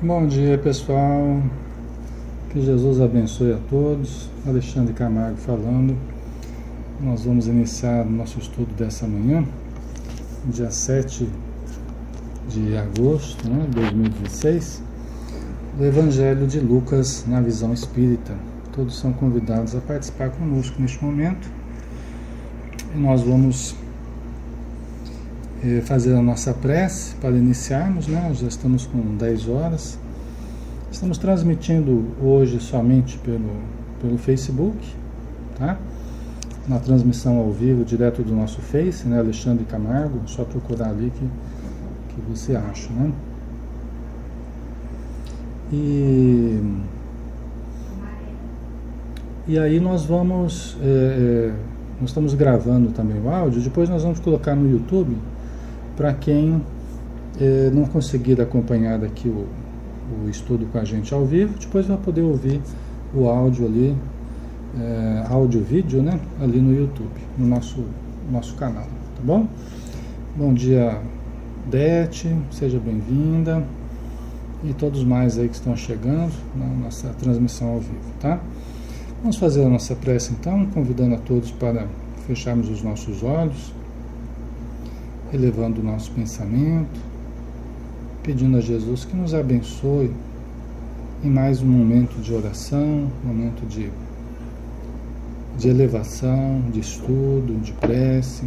Bom dia, pessoal. Que Jesus abençoe a todos. Alexandre Camargo falando. Nós vamos iniciar o nosso estudo dessa manhã, dia 7 de agosto, de 2016, do Evangelho de Lucas na visão espírita. Todos são convidados a participar conosco neste momento. E nós vamos fazer a nossa prece para iniciarmos, já estamos com 10 horas. Estamos transmitindo hoje somente pelo Facebook, tá? Na transmissão ao vivo, direto do nosso Face, Alexandre Camargo, só procurar ali que você acha, E aí nós vamos, nós estamos gravando também o áudio, depois nós vamos colocar no YouTube, para quem não conseguir acompanhar daqui o estudo com a gente ao vivo, depois vai poder ouvir o áudio ali, áudio-vídeo, ali no YouTube, no nosso canal, tá bom? Bom dia, Dete, seja bem-vinda, e todos mais aí que estão chegando na nossa transmissão ao vivo, tá? Vamos fazer a nossa prece então, convidando a todos para fecharmos os nossos olhos, elevando o nosso pensamento, pedindo a Jesus que nos abençoe em mais um momento de oração, momento de elevação, de estudo, de prece,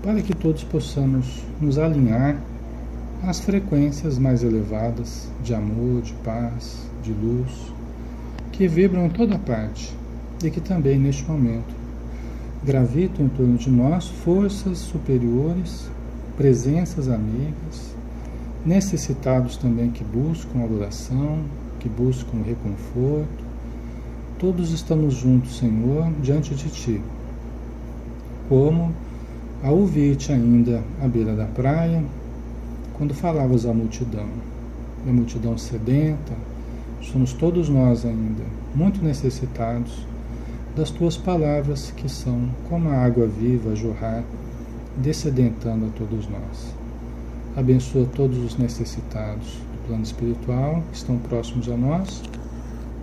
para que todos possamos nos alinhar às frequências mais elevadas de amor, de paz, de luz, que vibram em toda parte e que também neste momento gravitam em torno de nós forças superiores, presenças amigas, necessitados também que buscam adoração, que buscam reconforto. Todos estamos juntos, Senhor, diante de Ti, como ao ouvir-te ainda à beira da praia, quando falavas à multidão, a multidão sedenta, somos todos nós ainda muito necessitados das Tuas palavras, que são como a água viva a jorrar, descedentando a todos nós. Abençoa todos os necessitados do plano espiritual que estão próximos a nós,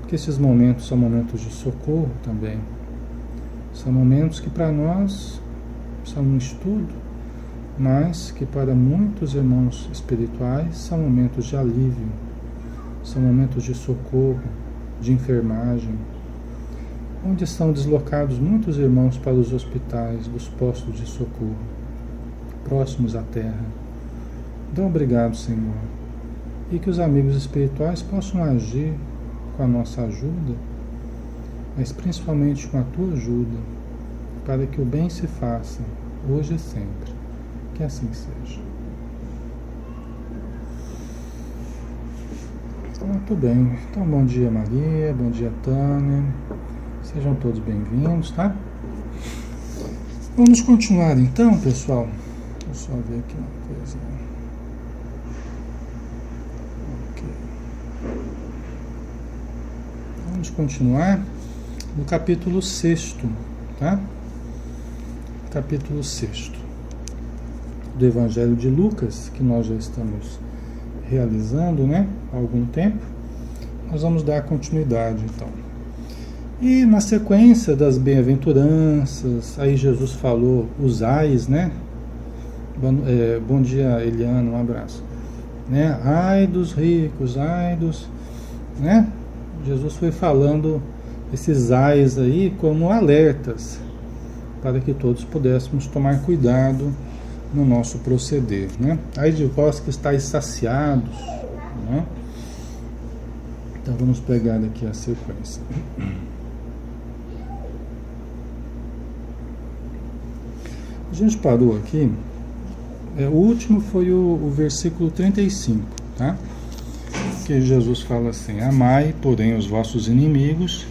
porque esses momentos são momentos de socorro também. São momentos que para nós são um estudo, mas que para muitos irmãos espirituais são momentos de alívio, são momentos de socorro, de enfermagem, onde são deslocados muitos irmãos para os hospitais dos postos de socorro, próximos à terra. Então, obrigado, Senhor, e que os amigos espirituais possam agir com a nossa ajuda, mas principalmente com a Tua ajuda, para que o bem se faça, hoje e sempre. Que assim seja. Muito bem. Então, bom dia, Maria, bom dia, Tânia. Sejam todos bem-vindos, tá? Vamos continuar então, pessoal. Deixa eu só ver aqui uma coisa. Ok. Vamos continuar no capítulo 6, tá? Capítulo 6 do Evangelho de Lucas, que nós já estamos realizando, há algum tempo. Nós vamos dar continuidade, então. E na sequência das bem-aventuranças, aí Jesus falou os ais, bom dia, Eliana, um abraço. Ai dos ricos, ai dos... Jesus foi falando esses ais aí como alertas, para que todos pudéssemos tomar cuidado no nosso proceder, Ai de vós que estáis saciados, Então vamos pegar aqui a sequência. A gente parou aqui, o último foi o versículo 35, tá? Que Jesus fala assim: amai, porém, os vossos inimigos,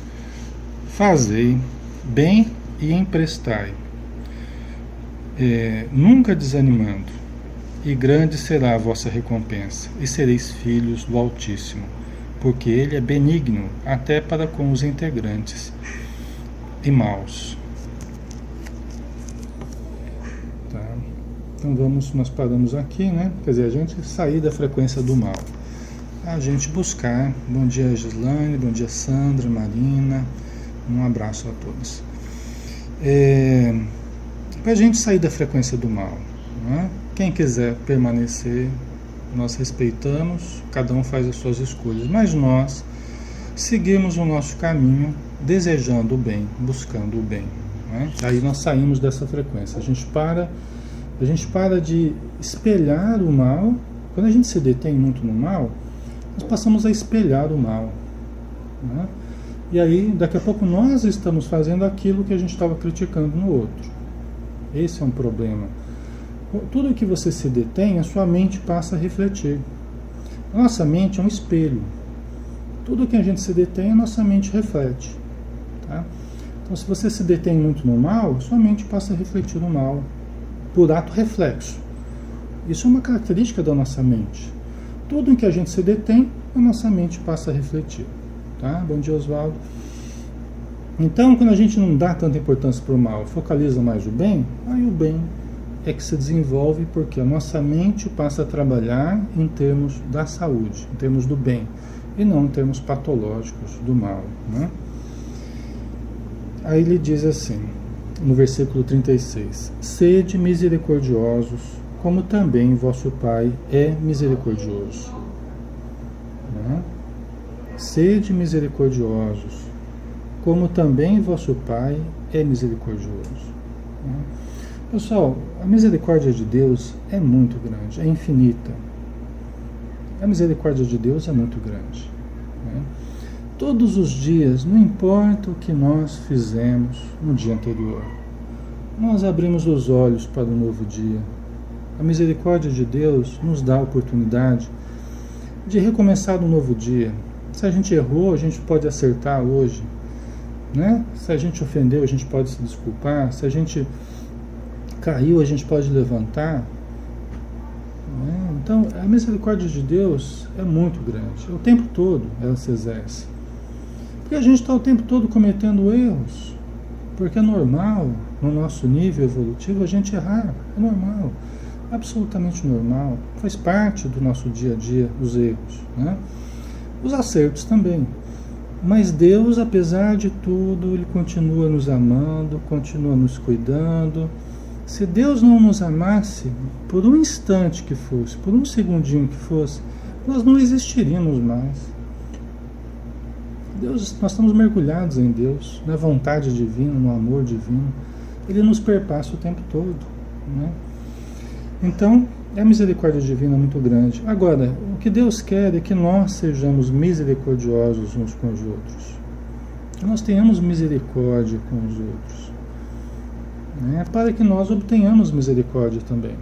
fazei bem e emprestai, nunca desanimando, e grande será a vossa recompensa, e sereis filhos do Altíssimo, porque Ele é benigno até para com os integrantes e maus. Então nós paramos aqui, Quer dizer, a gente sair da frequência do mal. a gente buscar. Bom dia, Gislaine, bom dia, Sandra, Marina, um abraço a todos. Para a gente sair da frequência do mal, né? Quem quiser permanecer, nós respeitamos, cada um faz as suas escolhas, mas nós seguimos o nosso caminho desejando o bem, buscando o bem, né? Aí nós saímos dessa frequência, a gente para de espelhar o mal. Quando a gente se detém muito no mal, nós passamos a espelhar o mal, né? E aí daqui a pouco nós estamos fazendo aquilo que a gente estava criticando no outro. Esse é um problema. Tudo que você se detém, a sua mente passa a refletir. Nossa mente é um espelho. Tudo que a gente se detém, a nossa mente reflete, tá? Então, se você se detém muito no mal, a sua mente passa a refletir no mal, por ato reflexo. Isso é uma característica da nossa mente. Tudo em que a gente se detém, a nossa mente passa a refletir, tá? Bom dia, Oswaldo. Então, quando a gente não dá tanta importância para o mal, focaliza mais o bem, aí o bem é que se desenvolve, porque a nossa mente passa a trabalhar em termos da saúde, em termos do bem, e não em termos patológicos do mal, né? Aí ele diz assim, no versículo 36, sede misericordiosos, como também vosso Pai é misericordioso, né? Sede misericordiosos, como também vosso Pai é misericordioso, né? Pessoal, a misericórdia de Deus é muito grande, é infinita. A misericórdia de Deus é muito grande, né? Todos os dias, não importa o que nós fizemos no dia anterior, nós abrimos os olhos para um novo dia. A misericórdia de Deus nos dá a oportunidade de recomeçar um novo dia. Se a gente errou, a gente pode acertar hoje, né? Se a gente ofendeu, a gente pode se desculpar. Se a gente caiu, a gente pode levantar, né? Então, a misericórdia de Deus é muito grande. O tempo todo ela se exerce. Porque a gente está o tempo todo cometendo erros. Porque é normal, no nosso nível evolutivo, a gente errar. É normal. Absolutamente normal. Faz parte do nosso dia a dia os erros, né? Os acertos também. Mas Deus, apesar de tudo, Ele continua nos amando, continua nos cuidando. Se Deus não nos amasse, por um instante que fosse, por um segundinho que fosse, nós não existiríamos mais. Deus, nós estamos mergulhados em Deus, na vontade divina, no amor divino. Ele nos perpassa o tempo todo, né? Então, a misericórdia divina é muito grande. Agora, o que Deus quer é que nós sejamos misericordiosos uns com os outros. Que nós tenhamos misericórdia com os outros, né? Para que nós obtenhamos misericórdia também.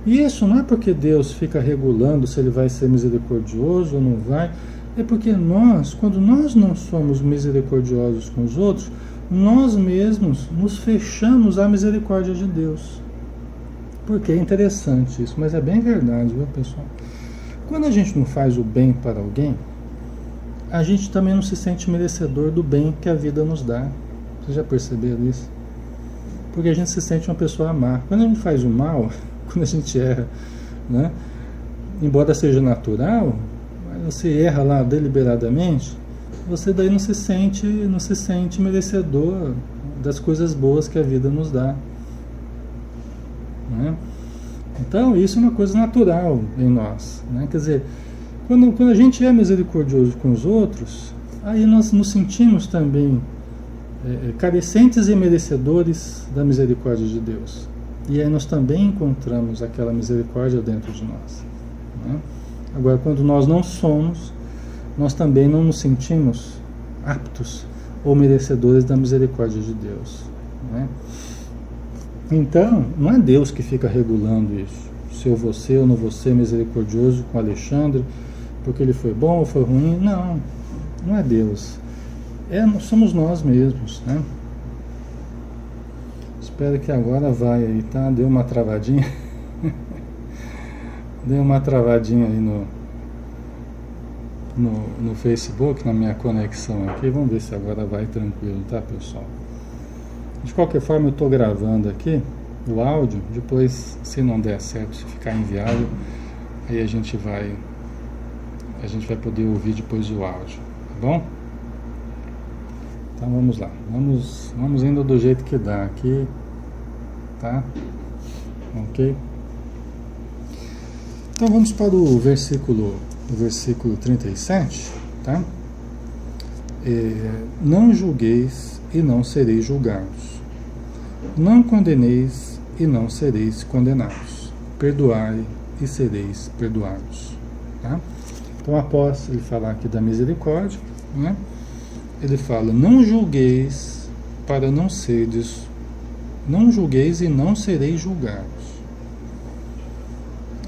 E isso não é porque Deus fica regulando se Ele vai ser misericordioso ou não vai. É porque nós, quando nós não somos misericordiosos com os outros, nós mesmos nos fechamos à misericórdia de Deus. Porque é interessante isso, mas é bem verdade, viu, pessoal? Quando a gente não faz o bem para alguém, a gente também não se sente merecedor do bem que a vida nos dá. Vocês já perceberam isso? Porque a gente se sente uma pessoa má. Quando a gente faz o mal, quando a gente erra, né? Embora seja natural, você erra lá deliberadamente, você daí não se sente merecedor das coisas boas que a vida nos dá, né? Então isso é uma coisa natural em nós, né? Quer dizer, quando a gente é misericordioso com os outros, aí nós nos sentimos também carecentes e merecedores da misericórdia de Deus, e aí nós também encontramos aquela misericórdia dentro de nós, né? Agora, quando nós não somos, nós também não nos sentimos aptos ou merecedores da misericórdia de Deus, né? Então, não é Deus que fica regulando isso. Se eu vou ser ou não vou ser misericordioso com Alexandre, porque ele foi bom ou foi ruim. Não, não é Deus. Somos nós mesmos, né? Espero que agora vai aí, tá? Deu uma travadinha. Deu uma travadinha aí no Facebook, na minha conexão aqui. Vamos ver se agora vai tranquilo, tá, pessoal? De qualquer forma, eu estou gravando aqui o áudio. Depois, se não der certo, se ficar inviável, aí a gente vai A gente vai poder ouvir depois o áudio, tá bom? Então vamos lá, vamos indo do jeito que dá aqui, tá? Ok? Então vamos para o versículo 37, tá? Não julgueis e não sereis julgados. Não condeneis e não sereis condenados. Perdoai e sereis perdoados. Tá? Então, após ele falar aqui da misericórdia, né, ele fala: não julgueis para não serdes, não julgueis e não sereis julgados.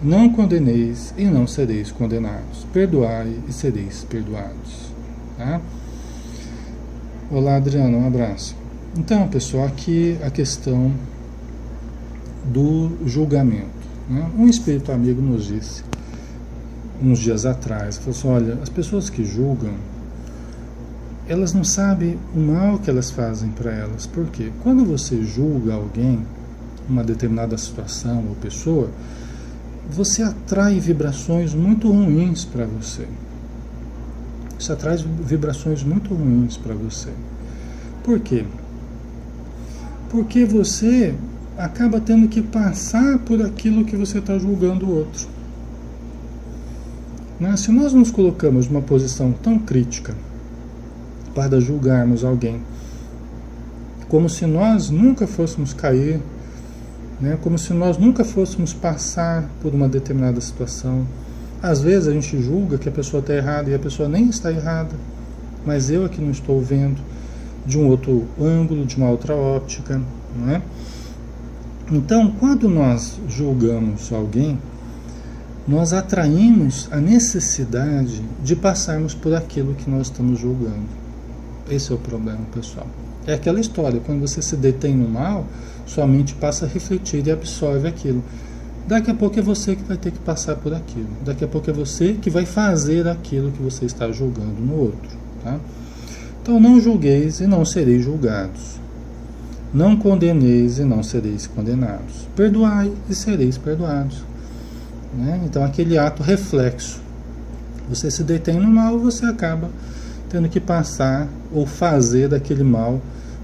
Não condeneis e não sereis condenados. Perdoai e sereis perdoados. Tá? Olá, Adriano, um abraço. Então, pessoal, aqui a questão do julgamento, né? Um espírito amigo nos disse, uns dias atrás, falou assim: olha, as pessoas que julgam, elas não sabem o mal que elas fazem para elas. Por quê? Quando você julga alguém, uma determinada situação ou pessoa, você atrai vibrações muito ruins para você. Isso atrai vibrações muito ruins para você. Por quê? Porque você acaba tendo que passar por aquilo que você está julgando o outro. Né? Se nós nos colocamos numa posição tão crítica para julgarmos alguém, como se nós nunca fôssemos cair, né? Como se nós nunca fôssemos passar por uma determinada situação. Às vezes a gente julga que a pessoa está errada e a pessoa nem está errada, mas eu aqui não estou vendo de um outro ângulo, de uma outra óptica, não é? Então, quando nós julgamos alguém, nós atraímos a necessidade de passarmos por aquilo que nós estamos julgando. Esse é o problema, pessoal. É aquela história: quando você se detém no mal, sua mente passa a refletir e absorve aquilo. Daqui a pouco é você que vai ter que passar por aquilo. Daqui a pouco é você que vai fazer aquilo que você está julgando no outro. Tá? Então, não julgueis e não sereis julgados. Não condeneis e não sereis condenados. Perdoai e sereis perdoados. Né? Então, aquele ato reflexo. Você se detém no mal, você acaba tendo que passar ou fazer daquele mal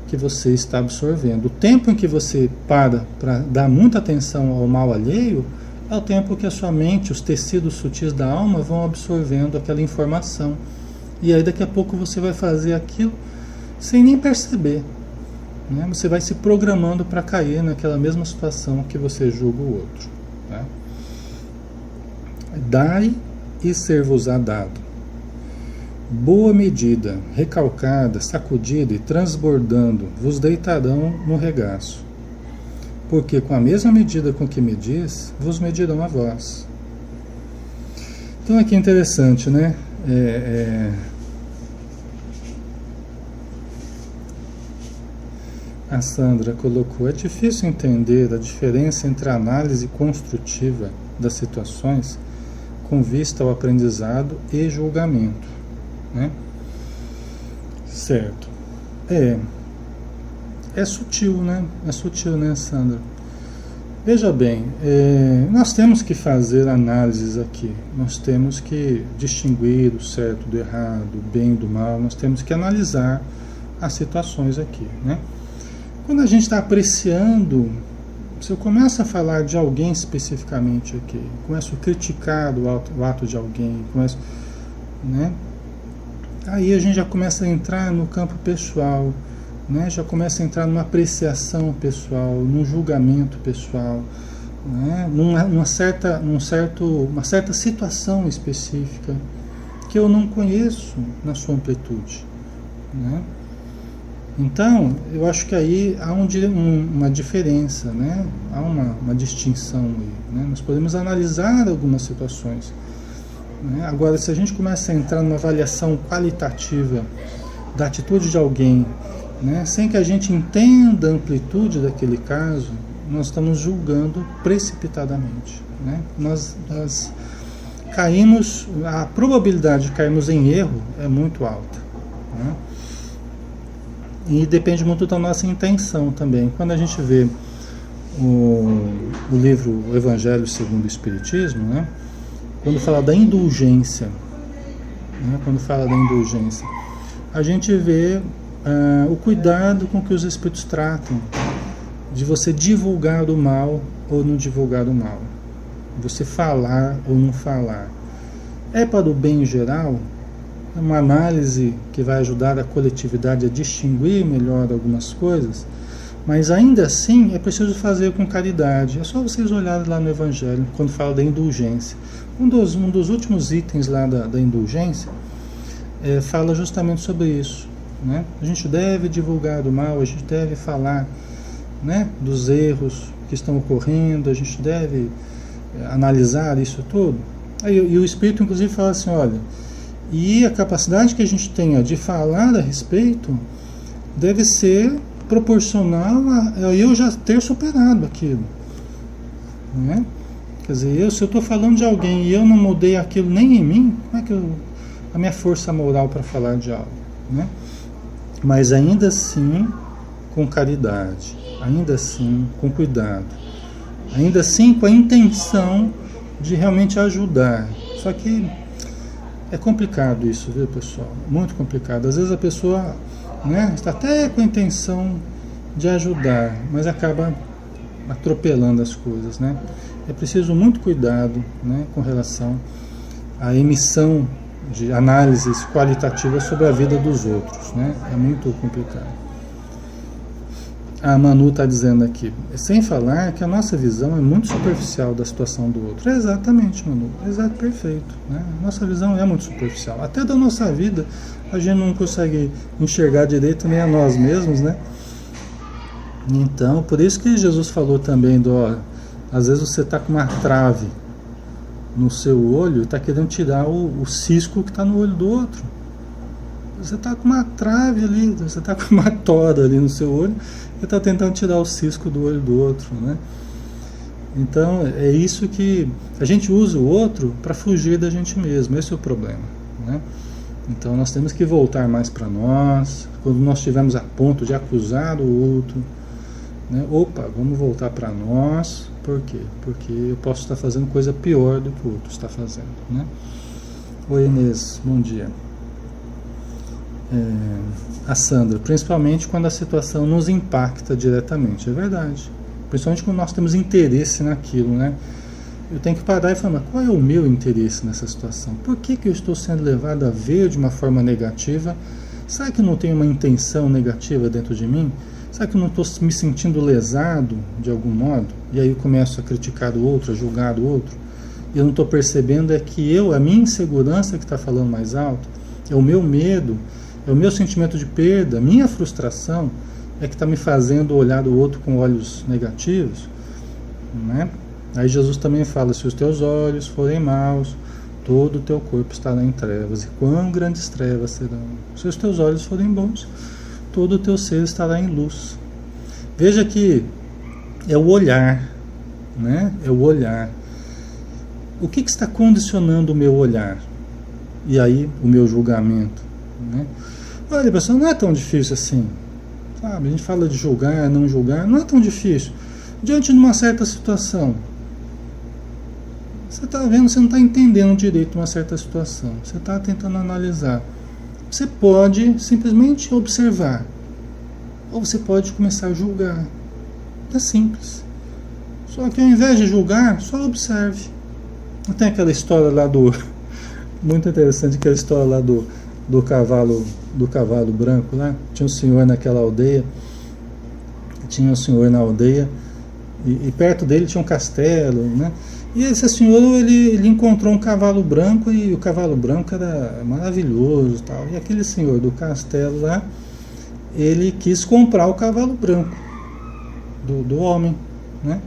que você está absorvendo. O tempo em que você para dar muita atenção ao mal alheio é o tempo que a sua mente, os tecidos sutis da alma vão absorvendo aquela informação. E aí daqui a pouco você vai fazer aquilo sem nem perceber. Né? Você vai se programando para cair naquela mesma situação que você julga o outro. Tá? Dai e ser-vos-á dado. Boa medida, recalcada, sacudida e transbordando, vos deitarão no regaço. Porque com a mesma medida com que medis, vos medirão a vós. Então aqui é interessante, né? A Sandra colocou: é difícil entender a diferença entre a análise construtiva das situações com vista ao aprendizado e julgamento. Né? Certo. É sutil, né? É sutil, né, Sandra? Veja bem, nós temos que fazer análises aqui. Nós temos que distinguir o certo do errado, o bem do mal. Nós temos que analisar as situações aqui, né? Quando a gente está apreciando, se eu começo a falar de alguém especificamente aqui, começo a criticar o ato de alguém, começo, né? Aí a gente já começa a entrar no campo pessoal, né? Já começa a entrar numa apreciação pessoal, num julgamento pessoal, né? Uma certa situação específica que eu não conheço na sua amplitude, né? Então, eu acho que aí há uma diferença, né? Há uma distinção aí, né? Nós podemos analisar algumas situações. Agora, se a gente começa a entrar numa avaliação qualitativa da atitude de alguém, né, sem que a gente entenda a amplitude daquele caso, nós estamos julgando precipitadamente. Né? Nós caímos, a probabilidade de cairmos em erro é muito alta. Né? E depende muito da nossa intenção também. Quando a gente vê o livro O Evangelho segundo o Espiritismo, né? Quando fala da indulgência, né, quando fala da indulgência, a gente vê o cuidado com que os espíritos tratam de você divulgar o mal ou não divulgar o mal, você falar ou não falar. É para o bem geral, é uma análise que vai ajudar a coletividade a distinguir melhor algumas coisas, mas ainda assim é preciso fazer com caridade. É só vocês olharem lá no Evangelho, quando fala da indulgência. Um dos últimos itens lá da indulgência fala justamente sobre isso, né? A gente deve divulgar o mal, a gente deve falar, né, dos erros que estão ocorrendo, a gente deve analisar isso tudo. E o Espírito inclusive fala assim, olha, e a capacidade que a gente tenha de falar a respeito deve ser proporcional a eu já ter superado aquilo, né? Quer dizer, se eu estou falando de alguém e eu não mudei aquilo nem em mim, como é que a minha força moral para falar de algo, né? Mas ainda assim com caridade, ainda assim com cuidado, ainda assim com a intenção de realmente ajudar. Só que é complicado isso, viu, pessoal? Muito complicado. Às vezes a pessoa, né, está até com a intenção de ajudar, mas acaba atropelando as coisas, né? É preciso muito cuidado, né, com relação à emissão de análises qualitativas sobre a vida dos outros, né? É muito complicado. A Manu está dizendo aqui, sem falar que a nossa visão é muito superficial da situação do outro. É exatamente, Manu, exato, perfeito, né? A nossa visão é muito superficial. Até da nossa vida a gente não consegue enxergar direito nem a nós mesmos, né? Então, por isso que Jesus falou também às vezes você está com uma trave no seu olho e está querendo tirar o cisco que está no olho do outro. Você está com uma trave ali, você está com uma tora ali no seu olho e está tentando tirar o cisco do olho do outro, né? Então é isso que a gente usa o outro para fugir da gente mesmo. Esse é o problema, né? Então nós temos que voltar mais para nós. Quando nós estivermos a ponto de acusar o outro, né? Opa, vamos voltar para nós. Por quê? Porque eu posso estar fazendo coisa pior do que o outro está fazendo, né? Oi, Inês, bom dia. A Sandra, principalmente quando a situação nos impacta diretamente, é verdade, principalmente quando nós temos interesse naquilo, né? Eu tenho que parar e falar, mas qual é o meu interesse nessa situação? Por que eu estou sendo levado a ver de uma forma negativa? Será que não tem uma intenção negativa dentro de mim? Será que eu não estou me sentindo lesado de algum modo? E aí eu começo a criticar o outro, a julgar o outro, e eu não estou percebendo que a minha insegurança que está falando mais alto, é o meu medo, é o meu sentimento de perda, a minha frustração é que está me fazendo olhar o outro com olhos negativos, né? Aí Jesus também fala, se os teus olhos forem maus, todo o teu corpo estará em trevas, e quão grandes trevas serão. Se os teus olhos forem bons, todo o teu ser estará em luz. Veja que é o olhar, né? É o olhar. O que está condicionando o meu olhar? E aí o meu julgamento, né? Olha, pessoal, não é tão difícil assim, sabe? A gente fala de julgar, não julgar, não é tão difícil. Diante de uma certa situação, você está vendo, você não está entendendo direito uma certa situação, você está tentando analisar. Você pode simplesmente observar, ou você pode começar a julgar. É simples. Só que ao invés de julgar, só observe. Não tem aquela história lá muito interessante, aquela história lá do cavalo branco lá. Tinha um senhor naquela aldeia, e perto dele tinha um castelo, né? E esse senhor, ele encontrou um cavalo branco, e o cavalo branco era maravilhoso, tal. E aquele senhor do castelo lá, ele quis comprar o cavalo branco do homem, né?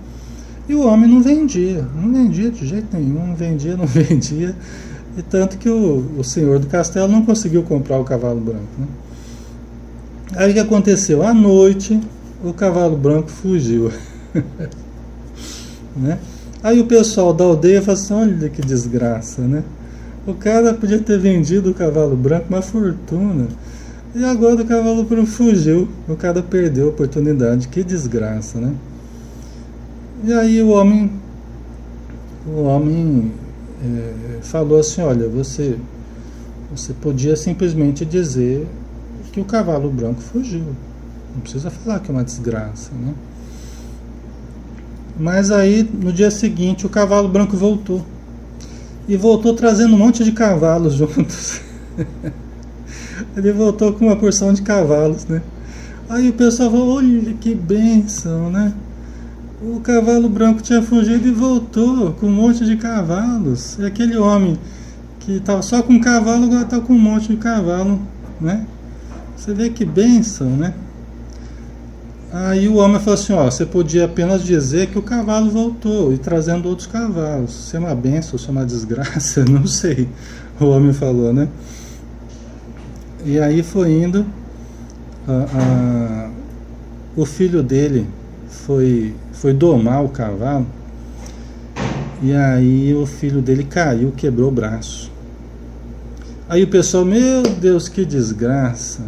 E o homem não vendia de jeito nenhum, não vendia. E tanto que o senhor do castelo não conseguiu comprar o cavalo branco, né? Aí o que aconteceu? À noite, o cavalo branco fugiu. Né? Aí o pessoal da aldeia falou assim, olha que desgraça, né? O cara podia ter vendido o cavalo branco uma fortuna, e agora o cavalo branco fugiu, o cara perdeu a oportunidade, que desgraça, né? E aí o homem falou assim, olha, você Você podia simplesmente dizer que o cavalo branco fugiu. Não precisa falar que é uma desgraça, né? Mas aí, no dia seguinte, o cavalo branco voltou. E voltou trazendo um monte de cavalos juntos. Ele voltou com uma porção de cavalos, né? Aí o pessoal falou, olha que bênção, né? O cavalo branco tinha fugido e voltou com um monte de cavalos. E aquele homem que estava só com um cavalo, agora está com um monte de cavalo, né? Você vê que bênção, né? Aí o homem falou assim, ó, você podia apenas dizer que o cavalo voltou e trazendo outros cavalos. Se é uma bênção, se é uma desgraça, não sei. O homem falou, né? E aí foi indo, o filho dele foi domar o cavalo, e aí o filho dele caiu, quebrou o braço. Aí o pessoal, meu Deus, que desgraça.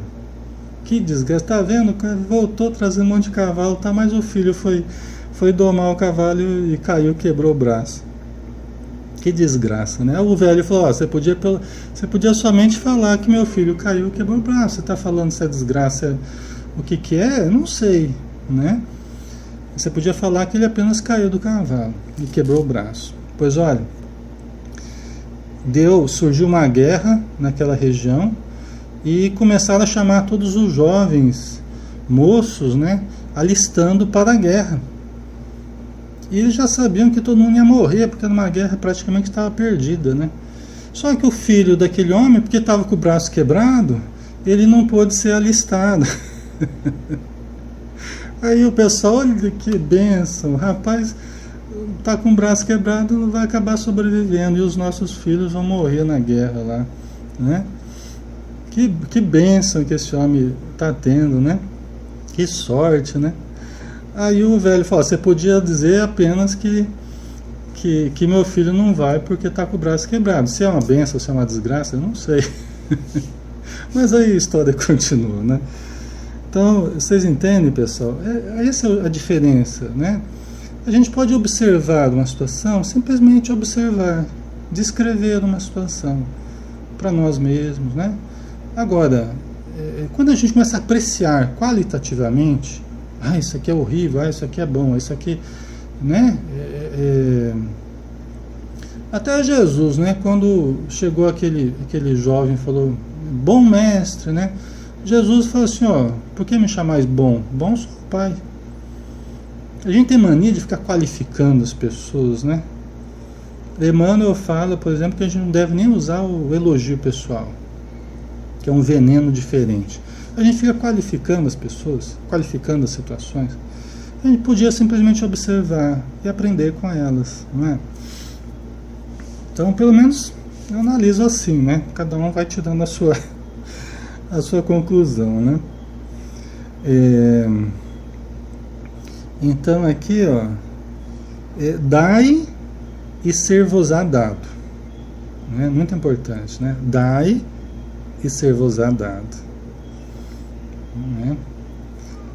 Que desgraça, tá vendo? Voltou trazendo um monte de cavalo, tá? Mas o filho foi domar o cavalo e caiu, quebrou o braço. Que desgraça, né? O velho falou, ó, você podia somente falar que meu filho caiu, quebrou o braço. Você tá falando se é desgraça, o que é? Não sei, né? Você podia falar que ele apenas caiu do cavalo e quebrou o braço. Pois olha, surgiu uma guerra naquela região, e começaram a chamar todos os jovens moços, né, alistando para a guerra. E eles já sabiam que todo mundo ia morrer, porque era uma guerra praticamente estava perdida, né? Só que o filho daquele homem, porque estava com o braço quebrado, ele não pôde ser alistado. Aí o pessoal, olha que bênção, rapaz, tá com o braço quebrado, não vai acabar sobrevivendo, e os nossos filhos vão morrer na guerra lá, né? Que bênção que esse homem está tendo, né? Que sorte, né? Aí o velho falou, você podia dizer apenas que meu filho não vai porque está com o braço quebrado. Se é uma bênção, se é uma desgraça, eu não sei. Mas aí a história continua, né? Então, vocês entendem, pessoal? Essa é a diferença, né? A gente pode observar uma situação, simplesmente observar, descrever uma situação para nós mesmos, né? Agora, quando a gente começa a apreciar qualitativamente, isso aqui é horrível, isso aqui é bom, isso aqui, né? Até Jesus, né? Quando chegou aquele jovem e falou, bom mestre, né? Jesus falou assim, ó, por que me chamais bom? Bom sou o Pai. A gente tem mania de ficar qualificando as pessoas, né? Emmanuel fala, por exemplo, que a gente não deve nem usar o elogio pessoal, que é um veneno diferente. A gente fica qualificando as pessoas, qualificando as situações. A gente podia simplesmente observar e aprender com elas, não é? Então, pelo menos, eu analiso assim, né? Cada um vai tirando a sua conclusão, né? Então, aqui, ó, dai e ser-vos-á dado. Né? Muito importante, né? Dai e ser-vos-á dado. Né?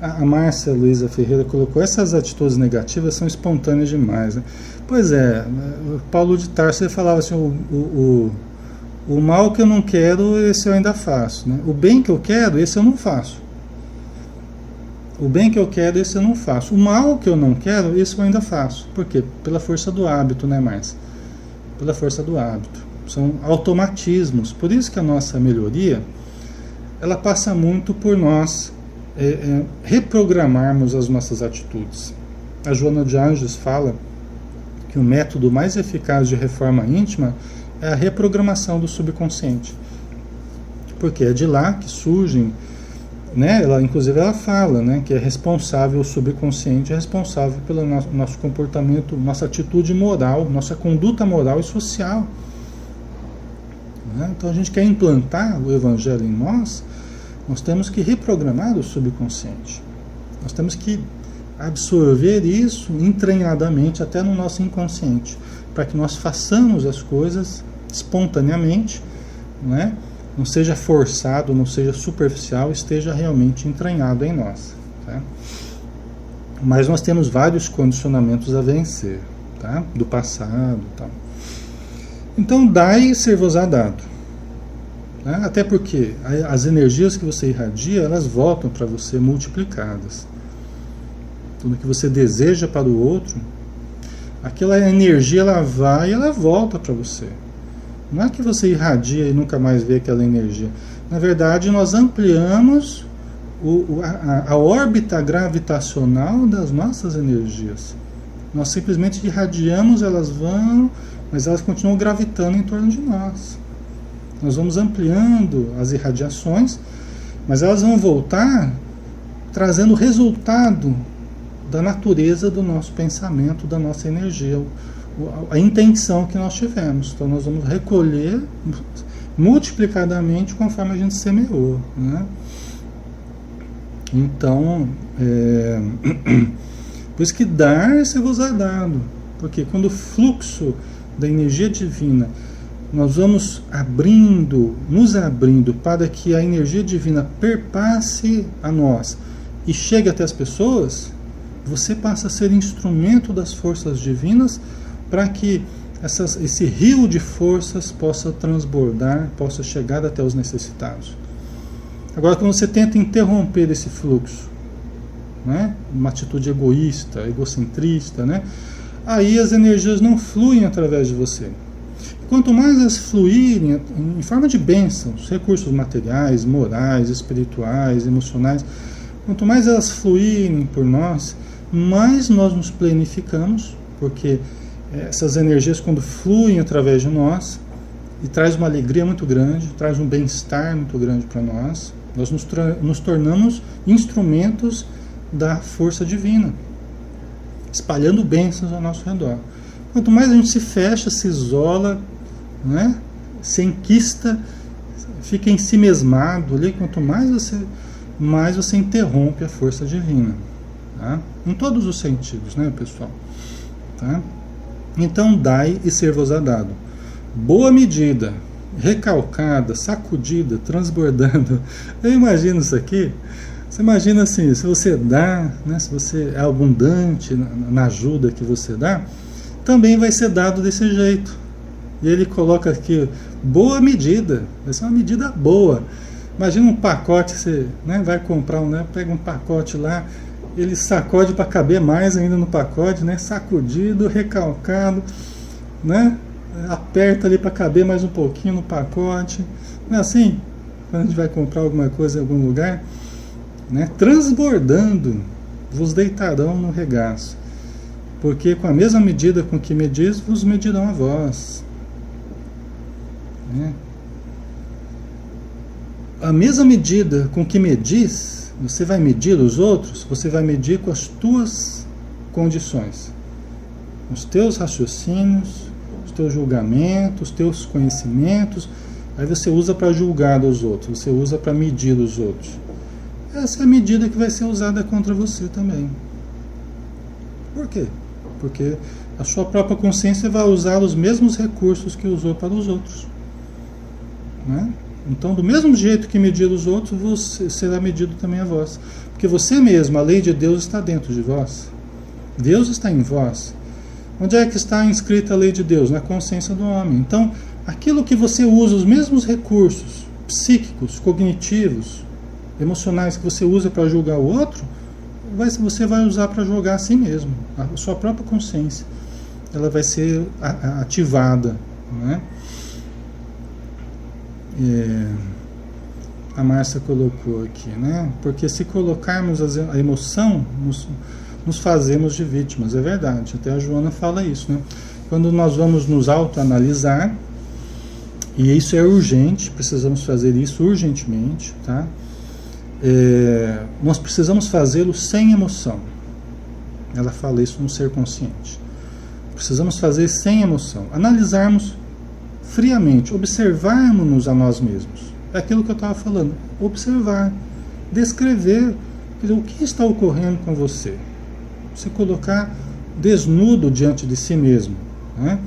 A Márcia Luísa Ferreira colocou, essas atitudes negativas são espontâneas demais, né? Pois é, o Paulo de Tarso ele falava assim, o mal que eu não quero, esse eu ainda faço, né? O bem que eu quero, esse eu não faço. O bem que eu quero, esse eu não faço. O mal que eu não quero, esse eu ainda faço. Por quê? Pela força do hábito, né, Márcia? Pela força do hábito. São automatismos. Por isso que a nossa melhoria, ela passa muito por nós reprogramarmos as nossas atitudes. A Joana de Anjos fala que o método mais eficaz de reforma íntima é a reprogramação do subconsciente. Porque é de lá que surgem, né? Inclusive ela fala, né, que é responsável, o subconsciente é responsável pelo nosso comportamento, nossa atitude moral, nossa conduta moral e social. Né? Então a gente quer implantar o Evangelho em nós temos que reprogramar o subconsciente. Nós temos que absorver isso entranhadamente até no nosso inconsciente, para que nós façamos as coisas espontaneamente, né? Não seja forçado, não seja superficial, esteja realmente entranhado em nós. Tá? Mas nós temos vários condicionamentos a vencer, tá? Do passado. Tá? Então, dai e ser-vos-á dado. né? Até porque as energias que você irradia, elas voltam para você multiplicadas. Tudo que você deseja para o outro, aquela energia ela vai e ela volta para você. Não é que você irradia e nunca mais vê aquela energia. Na verdade, nós ampliamos a órbita gravitacional das nossas energias. Nós simplesmente irradiamos, elas vão, mas elas continuam gravitando em torno de nós. Nós vamos ampliando as irradiações, mas elas vão voltar trazendo o resultado da natureza do nosso pensamento, da nossa energia, a intenção que nós tivemos. Então nós vamos recolher multiplicadamente conforme a gente semeou, né? Então, por isso que dar se vos é dado, porque quando o fluxo da energia divina, nós vamos nos abrindo para que a energia divina perpasse a nós e chegue até as pessoas, você passa a ser instrumento das forças divinas para que esse rio de forças possa transbordar, possa chegar até os necessitados. Agora, quando você tenta interromper esse fluxo, né, uma atitude egoísta, egocentrista, né, aí as energias não fluem através de você. Quanto mais elas fluírem em forma de bênçãos, recursos materiais, morais, espirituais, emocionais, quanto mais elas fluírem por nós, mais nós nos planificamos, porque essas energias, quando fluem através de nós, e traz uma alegria muito grande, traz um bem-estar muito grande para nós, nós nos tornamos instrumentos da força divina, espalhando bênçãos ao nosso redor. Quanto mais a gente se fecha, se isola, né, se enquista, fica ensimesmado ali, quanto mais você interrompe a força divina, tá? Em todos os sentidos, né, pessoal? Tá? Então, dai e ser-vos-á dado. Boa medida, recalcada, sacudida, transbordando. Eu imagino isso aqui. Você imagina assim, se você dá, né, se você é abundante na ajuda que você dá, também vai ser dado desse jeito. E ele coloca aqui, boa medida, vai ser uma medida boa. Imagina um pacote, você, né, vai comprar, né, pega um pacote lá, ele sacode para caber mais ainda no pacote, né, sacudido, recalcado, né, aperta ali para caber mais um pouquinho no pacote. Não é assim? Quando a gente vai comprar alguma coisa em algum lugar, né, transbordando, vos deitarão no regaço. Porque com a mesma medida com que medis, vos medirão a vós. Né? A mesma medida com que medis, você vai medir os outros, você vai medir com as tuas condições, os teus raciocínios, os teus julgamentos, os teus conhecimentos. Aí você usa para julgar os outros, você usa para medir os outros. Essa é a medida que vai ser usada contra você também. Por quê? Porque a sua própria consciência vai usar os mesmos recursos que usou para os outros, né? Então, do mesmo jeito que medir os outros, você será medido também a vós. Porque você mesmo, a lei de Deus está dentro de vós. Deus está em vós. Onde é que está inscrita a lei de Deus? Na consciência do homem. Então, aquilo que você usa, os mesmos recursos psíquicos, cognitivos, emocionais que você usa para julgar o outro, você vai usar para julgar a si mesmo. A sua própria consciência, ela vai ser ativada, né? A Márcia colocou aqui, né? Porque se colocarmos a emoção, nos fazemos de vítimas. É verdade, até a Joana fala isso, né? Quando nós vamos nos autoanalisar, e isso é urgente, precisamos fazer isso urgentemente, tá? Nós precisamos fazê-lo sem emoção. Ela fala isso no ser consciente. Precisamos fazer sem emoção, analisarmos friamente, observarmos-nos a nós mesmos. É aquilo que eu estava falando, observar, descrever, quer dizer, o que está ocorrendo com você. Se colocar desnudo diante de si mesmo, né?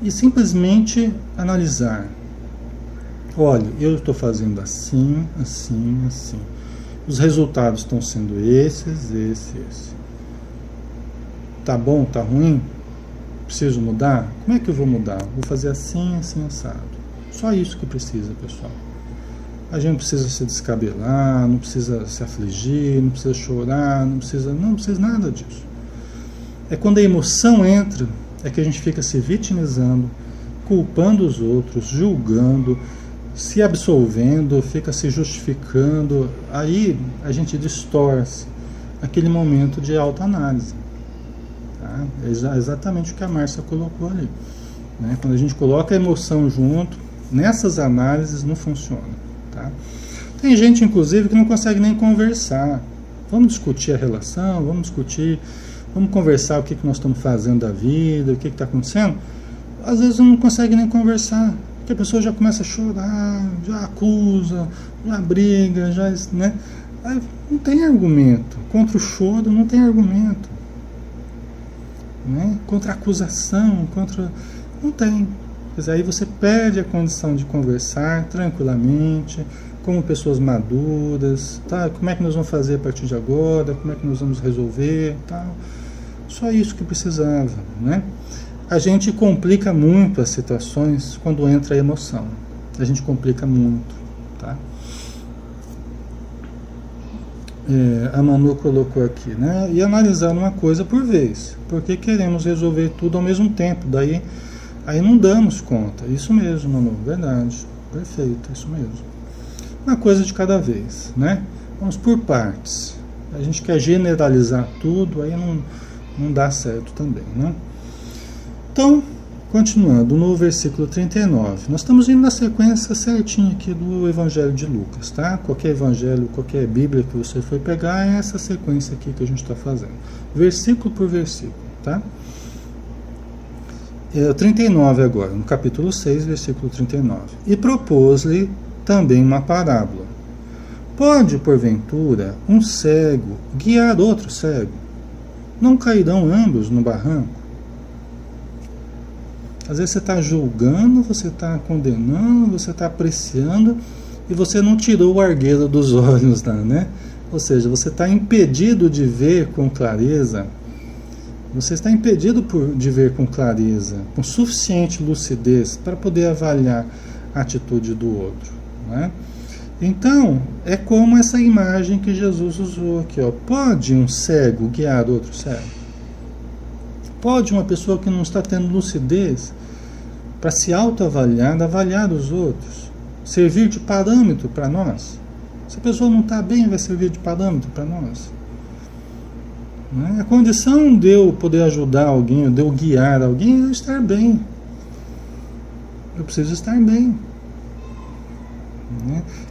E simplesmente analisar. Olha, eu estou fazendo assim, assim, assim. Os resultados estão sendo esses. Tá bom, tá ruim? Preciso mudar? Como é que eu vou mudar? Vou fazer assim, assim, assado. Só isso que precisa, pessoal. A gente não precisa se descabelar, não precisa se afligir, não precisa chorar, não precisa nada disso. É quando a emoção entra, é que a gente fica se vitimizando, culpando os outros, julgando, se absolvendo, fica se justificando. Aí a gente distorce aquele momento de autoanálise. Tá? É exatamente o que a Márcia colocou ali. Né? Quando a gente coloca a emoção junto, nessas análises não funciona. Tá? Tem gente, inclusive, que não consegue nem conversar. Vamos discutir a relação, vamos conversar o que nós estamos fazendo da vida, o que está acontecendo. Às vezes não consegue nem conversar, porque a pessoa já começa a chorar, já acusa, já briga, né? Aí não tem argumento. Contra o choro não tem argumento. Né? Contra a acusação, não tem. Pois aí você perde a condição de conversar tranquilamente, como pessoas maduras, tá? Como é que nós vamos fazer a partir de agora, como é que nós vamos resolver, tal. Só isso que precisava, né? A gente complica muito as situações quando entra a emoção. A gente complica muito, tá? A Manu colocou aqui, né? E analisar uma coisa por vez, porque queremos resolver tudo ao mesmo tempo, Aí não damos conta. Isso mesmo, Manu, verdade. Perfeito, isso mesmo. Uma coisa de cada vez, né? Vamos por partes. A gente quer generalizar tudo, aí não dá certo também, né? Então, continuando no versículo 39. Nós estamos indo na sequência certinha aqui do Evangelho de Lucas, tá? Qualquer evangelho, qualquer Bíblia que você for pegar, é essa sequência aqui que a gente está fazendo. Versículo por versículo, tá? 39 agora, no capítulo 6, versículo 39. E propôs-lhe também uma parábola. Pode, porventura, um cego guiar outro cego? Não cairão ambos no barranco? Às vezes você está julgando, você está condenando, você está apreciando e você não tirou o argueiro dos olhos, né? Ou seja, você está impedido de ver com clareza. Você está impedido de ver com clareza, com suficiente lucidez para poder avaliar a atitude do outro. Né? Então, é como essa imagem que Jesus usou aqui. Ó. Pode um cego guiar outro cego? Pode uma pessoa que não está tendo lucidez para se autoavaliar, avaliar os outros, servir de parâmetro para nós? Se a pessoa não está bem, vai servir de parâmetro para nós? A condição de eu poder ajudar alguém, de eu guiar alguém, é eu estar bem. Eu preciso estar bem.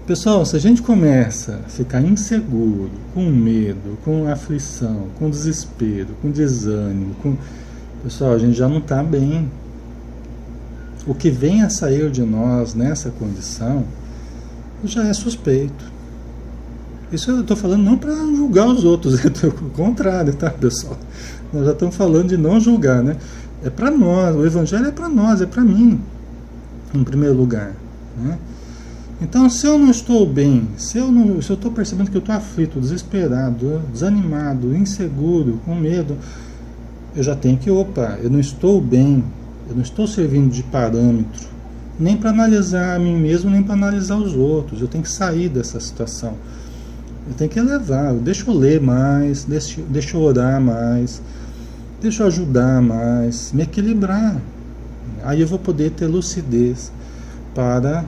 Pessoal, se a gente começa a ficar inseguro, com medo, com aflição, com desespero, com desânimo, pessoal, a gente já não está bem. O que vem a sair de nós nessa condição já é suspeito. Isso eu estou falando não para julgar os outros, é o contrário, tá, pessoal? Nós já estamos falando de não julgar, né? É para nós, o Evangelho é para nós, é para mim, em primeiro lugar. Né? Então, se eu não estou bem, se eu estou percebendo que eu estou aflito, desesperado, desanimado, inseguro, com medo, eu já tenho que, eu não estou bem, eu não estou servindo de parâmetro, nem para analisar a mim mesmo, nem para analisar os outros. Eu tenho que sair dessa situação. Eu tenho que elevar, deixa eu ler mais, deixa eu orar mais, deixa eu ajudar mais, me equilibrar. Aí eu vou poder ter lucidez para,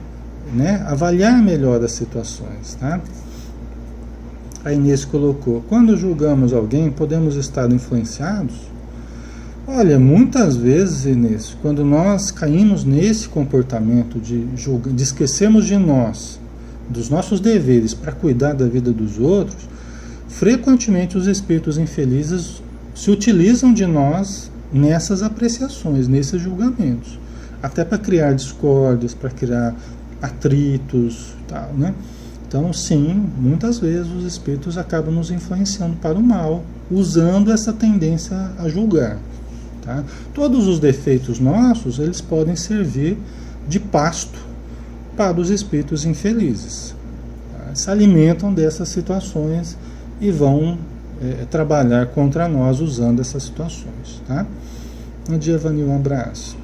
né, avaliar melhor as situações. Tá? A Inês colocou, quando julgamos alguém, podemos estar influenciados? Olha, muitas vezes, Inês, quando nós caímos nesse comportamento de esquecermos de nós, dos nossos deveres para cuidar da vida dos outros, frequentemente os espíritos infelizes se utilizam de nós nessas apreciações, nesses julgamentos, até para criar discórdias, para criar atritos, tal, né? Então, sim, muitas vezes os espíritos acabam nos influenciando para o mal, usando essa tendência a julgar. Tá? Todos os defeitos nossos, eles podem servir de pasto para os espíritos infelizes. Tá? Se alimentam dessas situações e vão trabalhar contra nós usando essas situações. Tá? Bom dia, Vanil, um abraço.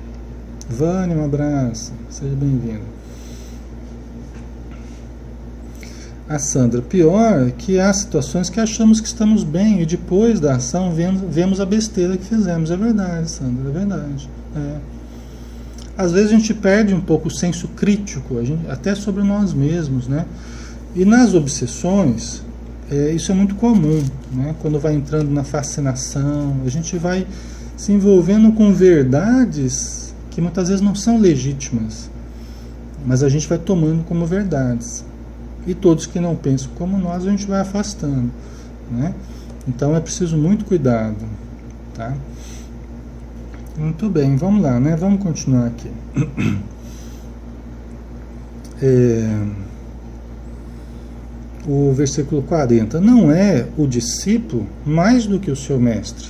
Vânia, um abraço, seja bem-vinda. A Sandra, pior que há situações que achamos que estamos bem e depois da ação vemos a besteira que fizemos. É verdade, Sandra, é verdade. Às vezes a gente perde um pouco o senso crítico, até sobre nós mesmos, né? E nas obsessões, isso é muito comum, né? Quando vai entrando na fascinação, a gente vai se envolvendo com verdades que muitas vezes não são legítimas, mas a gente vai tomando como verdades. E todos que não pensam como nós, a gente vai afastando, né? Então é preciso muito cuidado, tá? Muito bem, vamos lá, né? Vamos continuar aqui. O versículo 40. Não é o discípulo mais do que o seu mestre,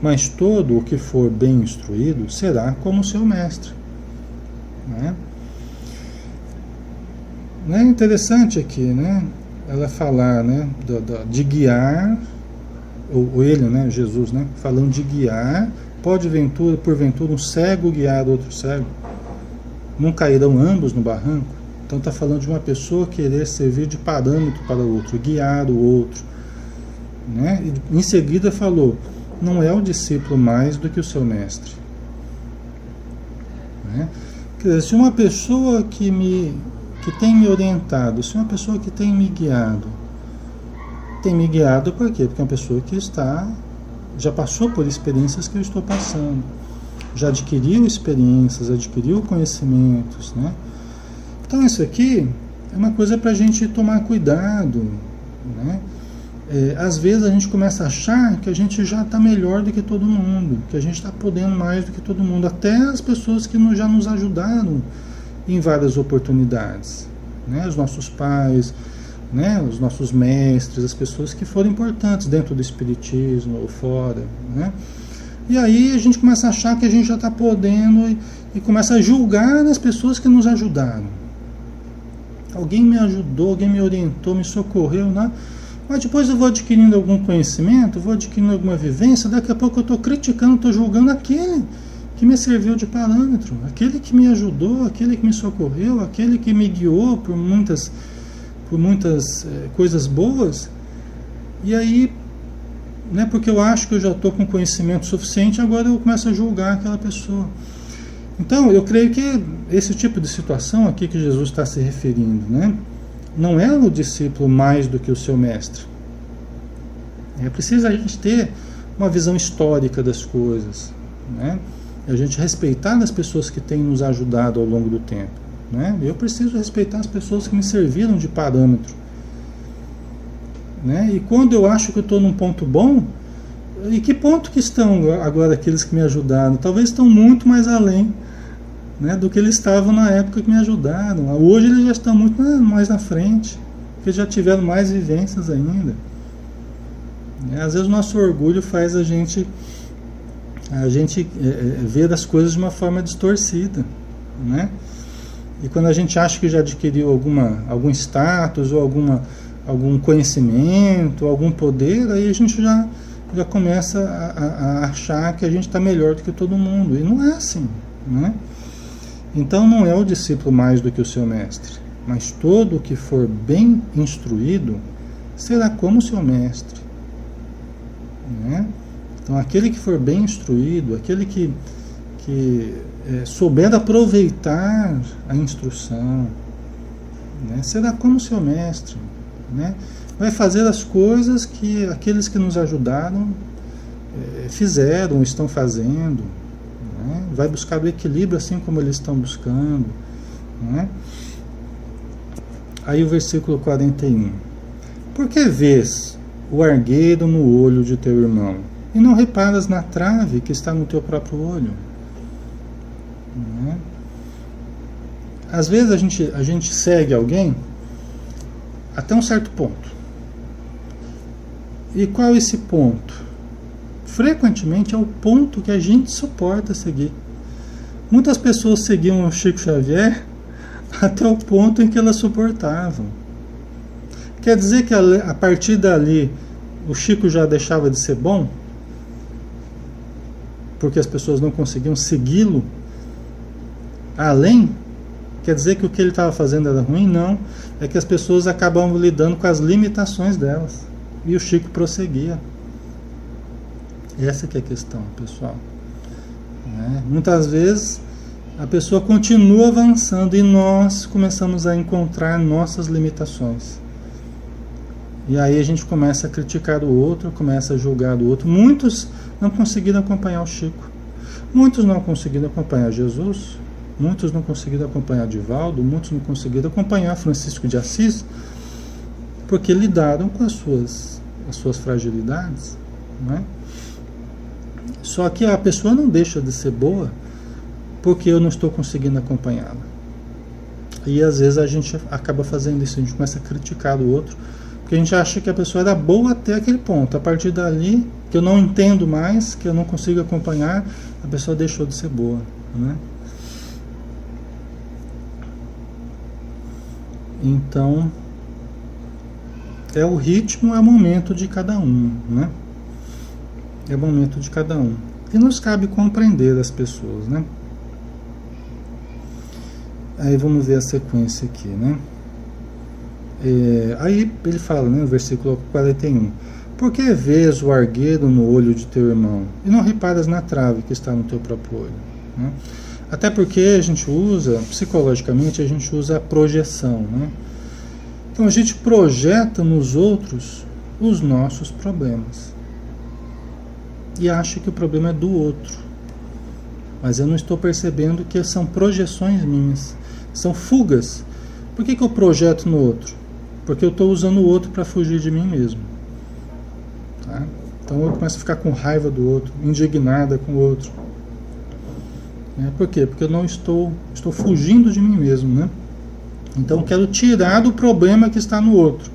mas todo o que for bem instruído será como o seu mestre. Né? É interessante aqui, né? Ela falar, né, de guiar, ou ele, né, Jesus, né, falando de guiar. Pode porventura um cego guiar outro cego? Não cairão ambos no barranco? Então está falando de uma pessoa querer servir de parâmetro para o outro, guiar o outro, né? E em seguida falou, não é o discípulo mais do que o seu mestre, né? Quer dizer, se uma pessoa que tem me orientado, se uma pessoa que tem me guiado por quê? Porque é uma pessoa que já passou por experiências que eu estou passando, já adquiriu experiências, adquiriu conhecimentos, né? Então isso aqui é uma coisa para a gente tomar cuidado, né? Às vezes a gente começa a achar que a gente já está melhor do que todo mundo, que a gente está podendo mais do que todo mundo, até as pessoas que já nos ajudaram em várias oportunidades, né? Os nossos pais, né? Os nossos mestres, as pessoas que foram importantes dentro do espiritismo ou fora, né? E aí a gente começa a achar que a gente já está podendo e começa a julgar as pessoas que nos ajudaram. Alguém me ajudou, alguém me orientou, me socorreu, né? Mas depois eu vou adquirindo algum conhecimento, vou adquirindo alguma vivência, daqui a pouco eu estou criticando, estou julgando aquele que me serviu de parâmetro, aquele que me ajudou, aquele que me socorreu, aquele que me guiou por muitas coisas boas. E aí, né, porque eu acho que eu já estou com conhecimento suficiente, agora eu começo a julgar aquela pessoa. Então, eu creio que esse tipo de situação aqui que Jesus está se referindo, né, não é o discípulo mais do que o seu mestre. É preciso a gente ter uma visão histórica das coisas, né, a gente respeitar as pessoas que têm nos ajudado ao longo do tempo, né? Eu preciso respeitar as pessoas que me serviram de parâmetro, né? E quando eu acho que eu estou num ponto bom, e que ponto que estão agora aqueles que me ajudaram? Talvez estão muito mais além, né, do que eles estavam na época que me ajudaram. Hoje eles já estão muito mais na frente, porque já tiveram mais vivências ainda. Às vezes o nosso orgulho faz a gente ver as coisas de uma forma distorcida, né? E quando a gente acha que já adquiriu algum status ou algum conhecimento, algum poder, aí a gente já começa a achar que a gente está melhor do que todo mundo. E não é assim, né? Então não é o discípulo mais do que o seu mestre, mas todo o que for bem instruído será como o seu mestre, né? Então aquele que for bem instruído, aquele que souber aproveitar a instrução, né, será como o seu mestre, né? Vai fazer as coisas que aqueles que nos ajudaram fizeram, estão fazendo, né? Vai buscar o equilíbrio assim como eles estão buscando, né? Aí o versículo 41. Por que vês o argueiro no olho de teu irmão e não reparas na trave que está no teu próprio olho? Né? Às vezes a gente segue alguém até um certo ponto. E qual é esse ponto? Frequentemente é o ponto que a gente suporta seguir. Muitas pessoas seguiam o Chico Xavier até o ponto em que elas suportavam. Quer dizer que a partir dali o Chico já deixava de ser bom? Porque as pessoas não conseguiam segui-lo? além, quer dizer que o que ele estava fazendo era ruim? Não. É que as pessoas acabavam lidando com as limitações delas. E o Chico prosseguia. Essa que é a questão, pessoal. Muitas vezes a pessoa continua avançando e nós começamos a encontrar nossas limitações. E aí a gente começa a criticar o outro, começa a julgar o outro. Muitos não conseguiram acompanhar o Chico. Muitos não conseguiram acompanhar Jesus. Muitos não conseguiram acompanhar Divaldo. Muitos não conseguiram acompanhar Francisco de Assis, porque lidaram com as suas fragilidades, não é? Só que a pessoa não deixa de ser boa porque eu não estou conseguindo acompanhá-la. E às vezes a gente acaba fazendo isso, a gente começa a criticar o outro, porque a gente acha que a pessoa era boa até aquele ponto. A partir dali, que eu não entendo mais, que eu não consigo acompanhar, a pessoa deixou de ser boa, né? Então, o ritmo é o momento de cada um, né? É o momento de cada um. E nos cabe compreender as pessoas, né? Aí vamos ver a sequência aqui, né? Aí ele fala, né, no versículo 41: por que vês o argueiro no olho de teu irmão e não reparas na trave que está no teu próprio olho, né? Até porque a gente usa, psicologicamente, a gente usa a projeção, né? Então a gente projeta nos outros os nossos problemas e acha que o problema é do outro, mas eu não estou percebendo que são projeções minhas, são fugas. Por que eu projeto no outro? Porque eu estou usando o outro para fugir de mim mesmo, tá? Então eu começo a ficar com raiva do outro, indignada com o outro. Por quê? Porque eu não estou fugindo de mim mesmo, né? Então eu quero tirar do problema que está no outro.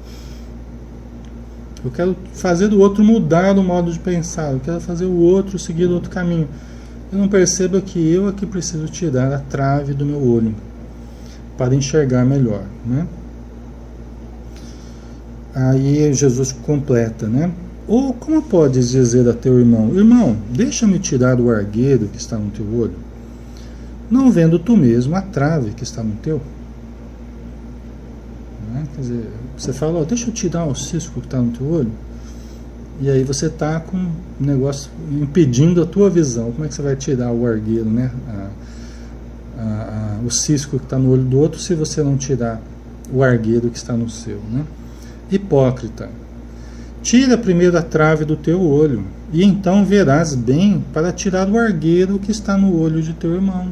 Eu quero fazer do outro mudar o modo de pensar. Eu quero fazer o outro seguir outro caminho. Eu não percebo que eu aqui preciso tirar a trave do meu olho para enxergar melhor, né? Aí Jesus completa, né? Ou como podes dizer a teu irmão: irmão, deixa-me tirar o argueiro que está no teu olho, não vendo tu mesmo a trave que está no teu? Quer dizer, você fala, deixa eu tirar o cisco que está no teu olho, e aí você está com um negócio impedindo a tua visão. Como é que você vai tirar o argueiro, né? O cisco que está no olho do outro, se você não tirar o argueiro que está no seu, né? Hipócrita, tira primeiro a trave do teu olho, e então verás bem para tirar o argueiro que está no olho de teu irmão.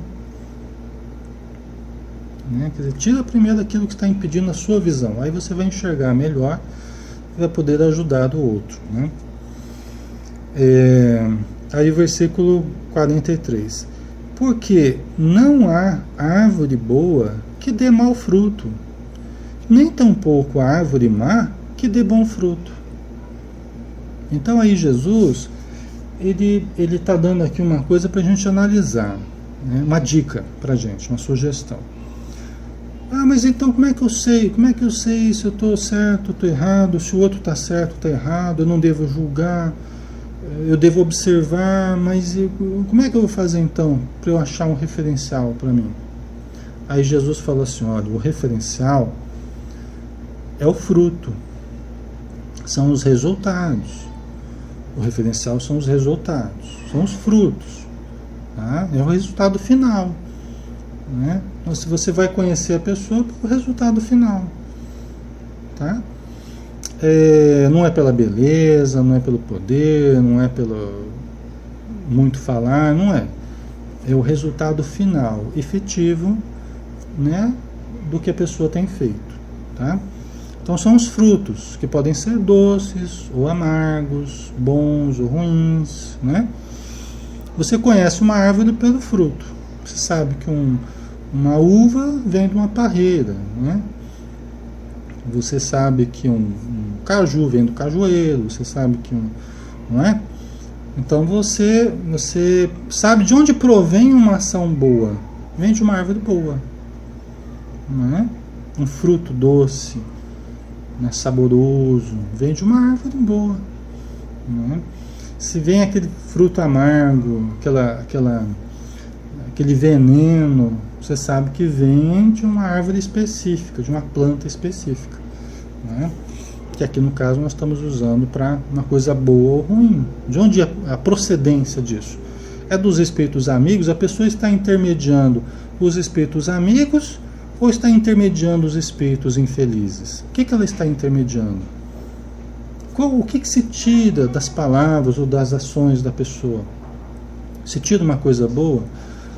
Quer dizer, tira primeiro aquilo que está impedindo a sua visão, aí você vai enxergar melhor e vai poder ajudar o outro, né? Aí versículo 43: porque não há árvore boa que dê mau fruto, nem tampouco a árvore má que dê bom fruto. Então aí Jesus, ele está dando aqui uma coisa para a gente analisar, né? Uma dica para a gente, uma sugestão. Mas então como é que eu sei? Como é que eu sei se eu estou certo, estou errado, se o outro está certo, está errado? Eu não devo julgar, eu devo observar, mas como é que eu vou fazer então para eu achar um referencial para mim? Aí Jesus fala assim, olha, o referencial é o fruto, são os resultados. O referencial são os resultados, são os frutos, tá? É o resultado final, né? Então, se você vai conhecer a pessoa, é o resultado final, tá? Não é pela beleza, não é pelo poder, não é pelo muito falar, não é. É o resultado final, efetivo, né, do que a pessoa tem feito, tá? Então são os frutos, que podem ser doces ou amargos, bons ou ruins, né? Você conhece uma árvore pelo fruto. Você sabe que uma uva vem de uma parreira, né? Você sabe que um caju vem do cajueiro, você sabe que não é? Então você sabe de onde provém uma ação boa. Vem de uma árvore boa, não é? Um fruto doce, né, saboroso, vem de uma árvore boa, não é? Se vem aquele fruto amargo, aquele veneno, você sabe que vem de uma árvore específica, de uma planta específica, né? Que aqui no caso nós estamos usando para uma coisa boa ou ruim. De onde é a procedência disso? É dos espíritos amigos? A pessoa está intermediando os espíritos amigos ou está intermediando os espíritos infelizes? O que ela está intermediando? O que se tira das palavras ou das ações da pessoa? Se tira uma coisa boa,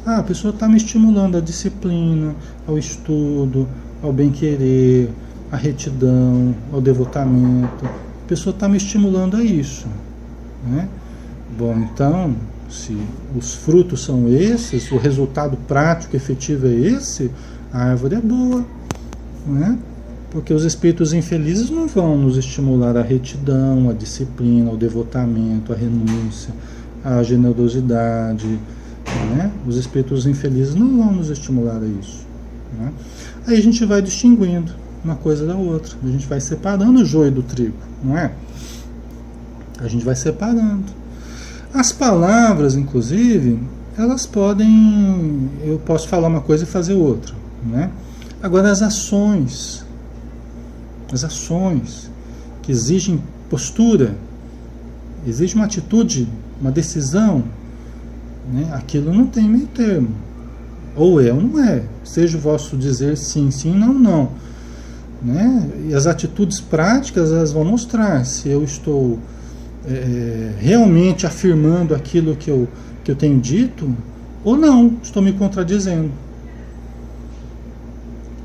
a pessoa está me estimulando à disciplina, ao estudo, ao bem-querer, à retidão, ao devotamento. A pessoa está me estimulando a isso, né? Bom, então, se os frutos são esses, o resultado prático, efetivo é esse, a árvore é boa, né? Porque os espíritos infelizes não vão nos estimular à retidão, à disciplina, ao devotamento, à renúncia, à generosidade, né? Os espíritos infelizes não vão nos estimular a isso, né? Aí a gente vai distinguindo uma coisa da outra, a gente vai separando o joio do trigo, não é? A gente vai separando. As palavras, inclusive, elas podem, eu posso falar uma coisa e fazer outra, né? Agora as ações que exigem postura, exige uma atitude, uma decisão, né? Aquilo não tem meio termo, ou é ou não é, seja o vosso dizer sim, sim, não, não, né? E as atitudes práticas, elas vão mostrar se eu estou realmente afirmando aquilo que eu tenho dito ou não, estou me contradizendo,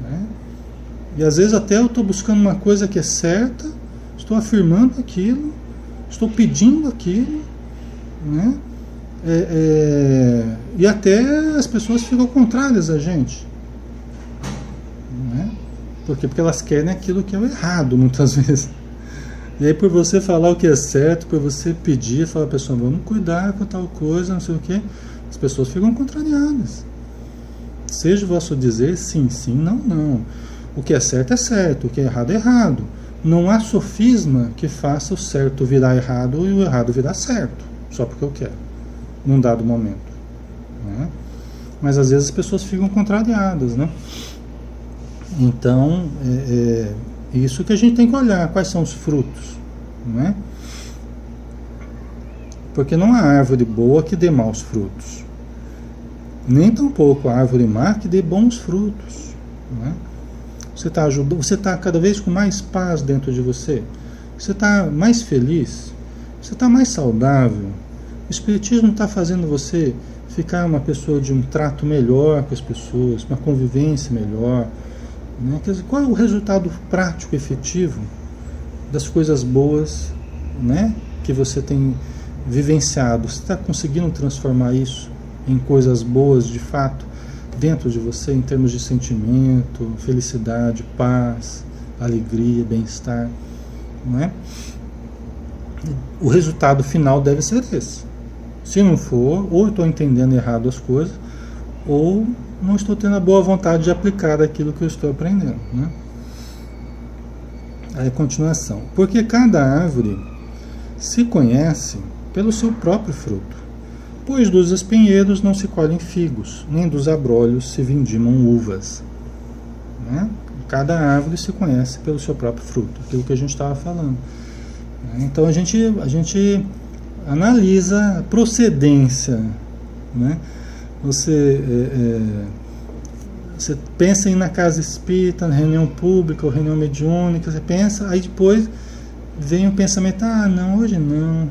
né? E às vezes até eu estou buscando uma coisa que é certa, estou afirmando aquilo, estou pedindo aquilo, né? E até as pessoas ficam contrárias a gente, né? Por quê? Porque elas querem aquilo que é o errado, muitas vezes. E aí, por você falar o que é certo, por você pedir, falar, pessoal, vamos cuidar com tal coisa, não sei o quê, as pessoas ficam contrariadas. Seja o vosso dizer sim, sim, não, não. O que é certo, o que é errado. Não há sofisma que faça o certo virar errado e o errado virar certo, só porque eu quero, num dado momento, né? Mas às vezes as pessoas ficam contrariadas, né? Então, isso que a gente tem que olhar, quais são os frutos, né? Porque não há árvore boa que dê maus frutos, nem tampouco a árvore má que dê bons frutos, né? Você está cada vez com mais paz dentro de você, você está mais feliz, você está mais saudável, o Espiritismo está fazendo você ficar uma pessoa de um trato melhor com as pessoas, uma convivência melhor, né? Quer dizer, qual é o resultado prático, efetivo das coisas boas, né, que você tem vivenciado? Você está conseguindo transformar isso em coisas boas de fato dentro de você, em termos de sentimento, felicidade, paz, alegria, bem-estar, não é? O resultado final deve ser esse. Se não for, ou eu estou entendendo errado as coisas, ou não estou tendo a boa vontade de aplicar aquilo que eu estou aprendendo, né? Aí, continuação. Porque cada árvore se conhece pelo seu próprio fruto, pois dos espinheiros não se colhem figos, nem dos abrolhos se vindimam uvas, né? Cada árvore se conhece pelo seu próprio fruto, aquilo que a gente estava falando. Então a gente analisa a procedência, né? Você pensa em ir na casa espírita, na reunião pública ou reunião mediúnica, você pensa, aí depois vem o pensamento, não, hoje não,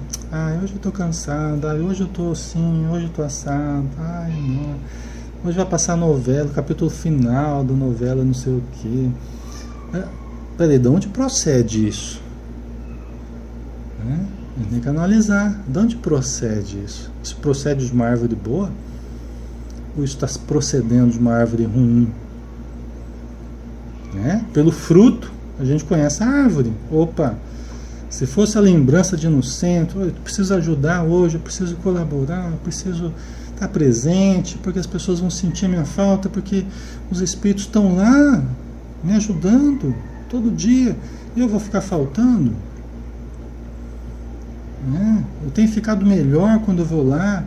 hoje eu estou cansado, hoje eu estou assim, hoje eu estou assado, não, hoje vai passar a novela, o capítulo final da novela, não sei o quê. Peraí, de onde procede isso? A gente tem que analisar, de onde procede isso? Isso procede de uma árvore boa? Ou isso está procedendo de uma árvore ruim? Né? Pelo fruto, a gente conhece a árvore. Opa, se fosse a lembrança de inocente, eu preciso ajudar hoje, eu preciso colaborar, eu preciso estar presente, porque as pessoas vão sentir a minha falta, porque os espíritos estão lá me ajudando todo dia, e eu vou ficar faltando? Eu tenho ficado melhor quando eu vou lá,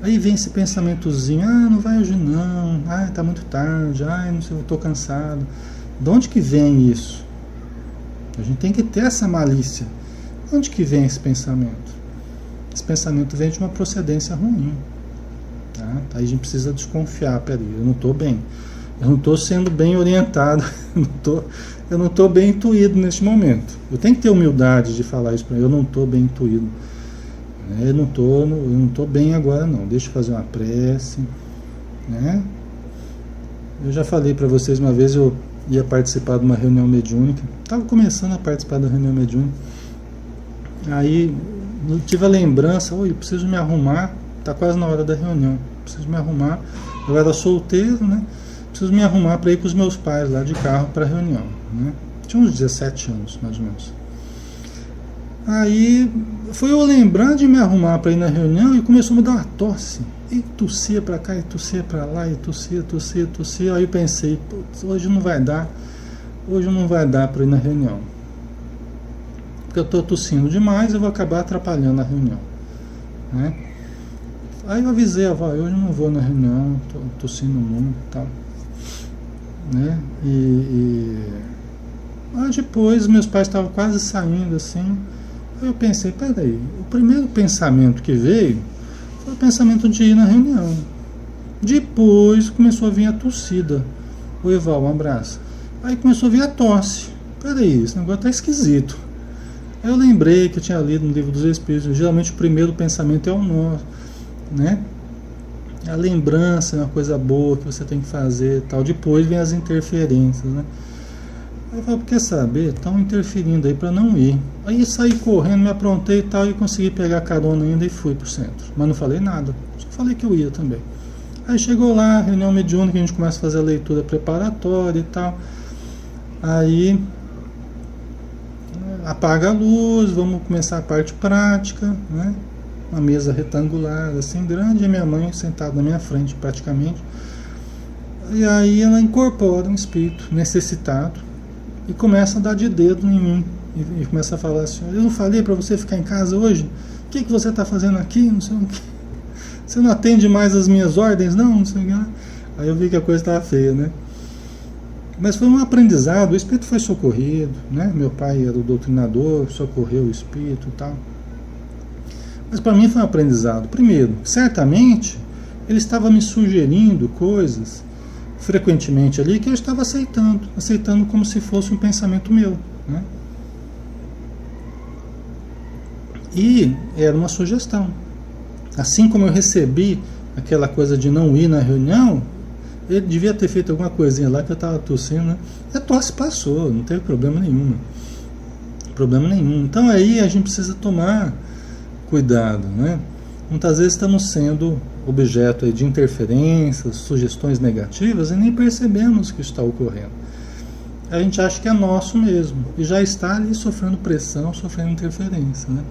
Aí vem esse pensamentozinho, ah, não vai hoje não, ah, tá muito tarde, ah, não sei, eu tô cansado. De onde que vem isso? A gente tem que ter essa malícia. De onde que vem esse pensamento? Esse pensamento vem de uma procedência ruim. Tá? Aí a gente precisa desconfiar, peraí, eu não estou bem. Eu não estou sendo bem orientado, eu não estou bem intuído neste momento. Eu tenho que ter humildade de falar isso para ele, eu não estou bem intuído. Eu não estou bem agora não, deixa eu fazer uma prece. Né? Eu já falei para vocês uma vez, eu ia participar de uma reunião mediúnica, estava começando a participar da reunião mediúnica, aí eu tive a lembrança, eu preciso me arrumar, está quase na hora da reunião, preciso me arrumar, eu era solteiro, né? Preciso me arrumar para ir com os meus pais lá de carro para a reunião, né? Tinha uns 17 anos, mais ou menos. Aí foi eu lembrando de me arrumar para ir na reunião e começou a me dar uma tosse. E tossia para cá, e tossia para lá, e tossia. Aí eu pensei, hoje não vai dar para ir na reunião. Porque eu estou tossindo demais, eu vou acabar atrapalhando a reunião. Né? Aí eu avisei a avó, hoje eu não vou na reunião, estou tossindo muito e tal. Né? Aí depois meus pais estavam quase saindo assim. Aí eu pensei, peraí, o primeiro pensamento que veio foi o pensamento de ir na reunião. Depois começou a vir a tossida. O Eval, um abraço. Aí começou a vir a tosse. Peraí, esse negócio tá esquisito. Aí eu lembrei que eu tinha lido no Livro dos Espíritos, geralmente o primeiro pensamento é o nosso, né? A lembrança é uma coisa boa que você tem que fazer e tal. Depois vem as interferências, né? Aí eu falei, quer saber? Estão interferindo aí para não ir. Aí saí correndo, me aprontei e tal, e consegui pegar carona ainda e fui pro centro. Mas não falei nada, só falei que eu ia também. Aí chegou lá, reunião mediúnica, a gente começa a fazer a leitura preparatória e tal. Aí apaga a luz, vamos começar a parte prática, né? Uma mesa retangular, assim, grande, e minha mãe sentada na minha frente, praticamente. E aí ela incorpora um espírito necessitado e começa a dar de dedo em mim. E começa a falar assim, eu não falei para você ficar em casa hoje? O que você está fazendo aqui? Não sei o que. Você não atende mais as minhas ordens? Não sei o que. Aí eu vi que a coisa estava feia, né? Mas foi um aprendizado, o espírito foi socorrido, né? Meu pai era o doutrinador, socorreu o espírito e tal. Mas para mim foi um aprendizado. Primeiro, certamente ele estava me sugerindo coisas frequentemente ali que eu estava aceitando como se fosse um pensamento meu, né? E era uma sugestão. Assim como eu recebi aquela coisa de não ir na reunião, ele devia ter feito alguma coisinha lá que eu estava tossindo, né? E a tosse passou, não teve problema nenhum. Então aí a gente precisa tomar cuidado, né? Muitas vezes estamos sendo objeto aí de interferências, sugestões negativas e nem percebemos o que está ocorrendo. A gente acha que é nosso mesmo e já está ali sofrendo pressão, sofrendo interferência, né?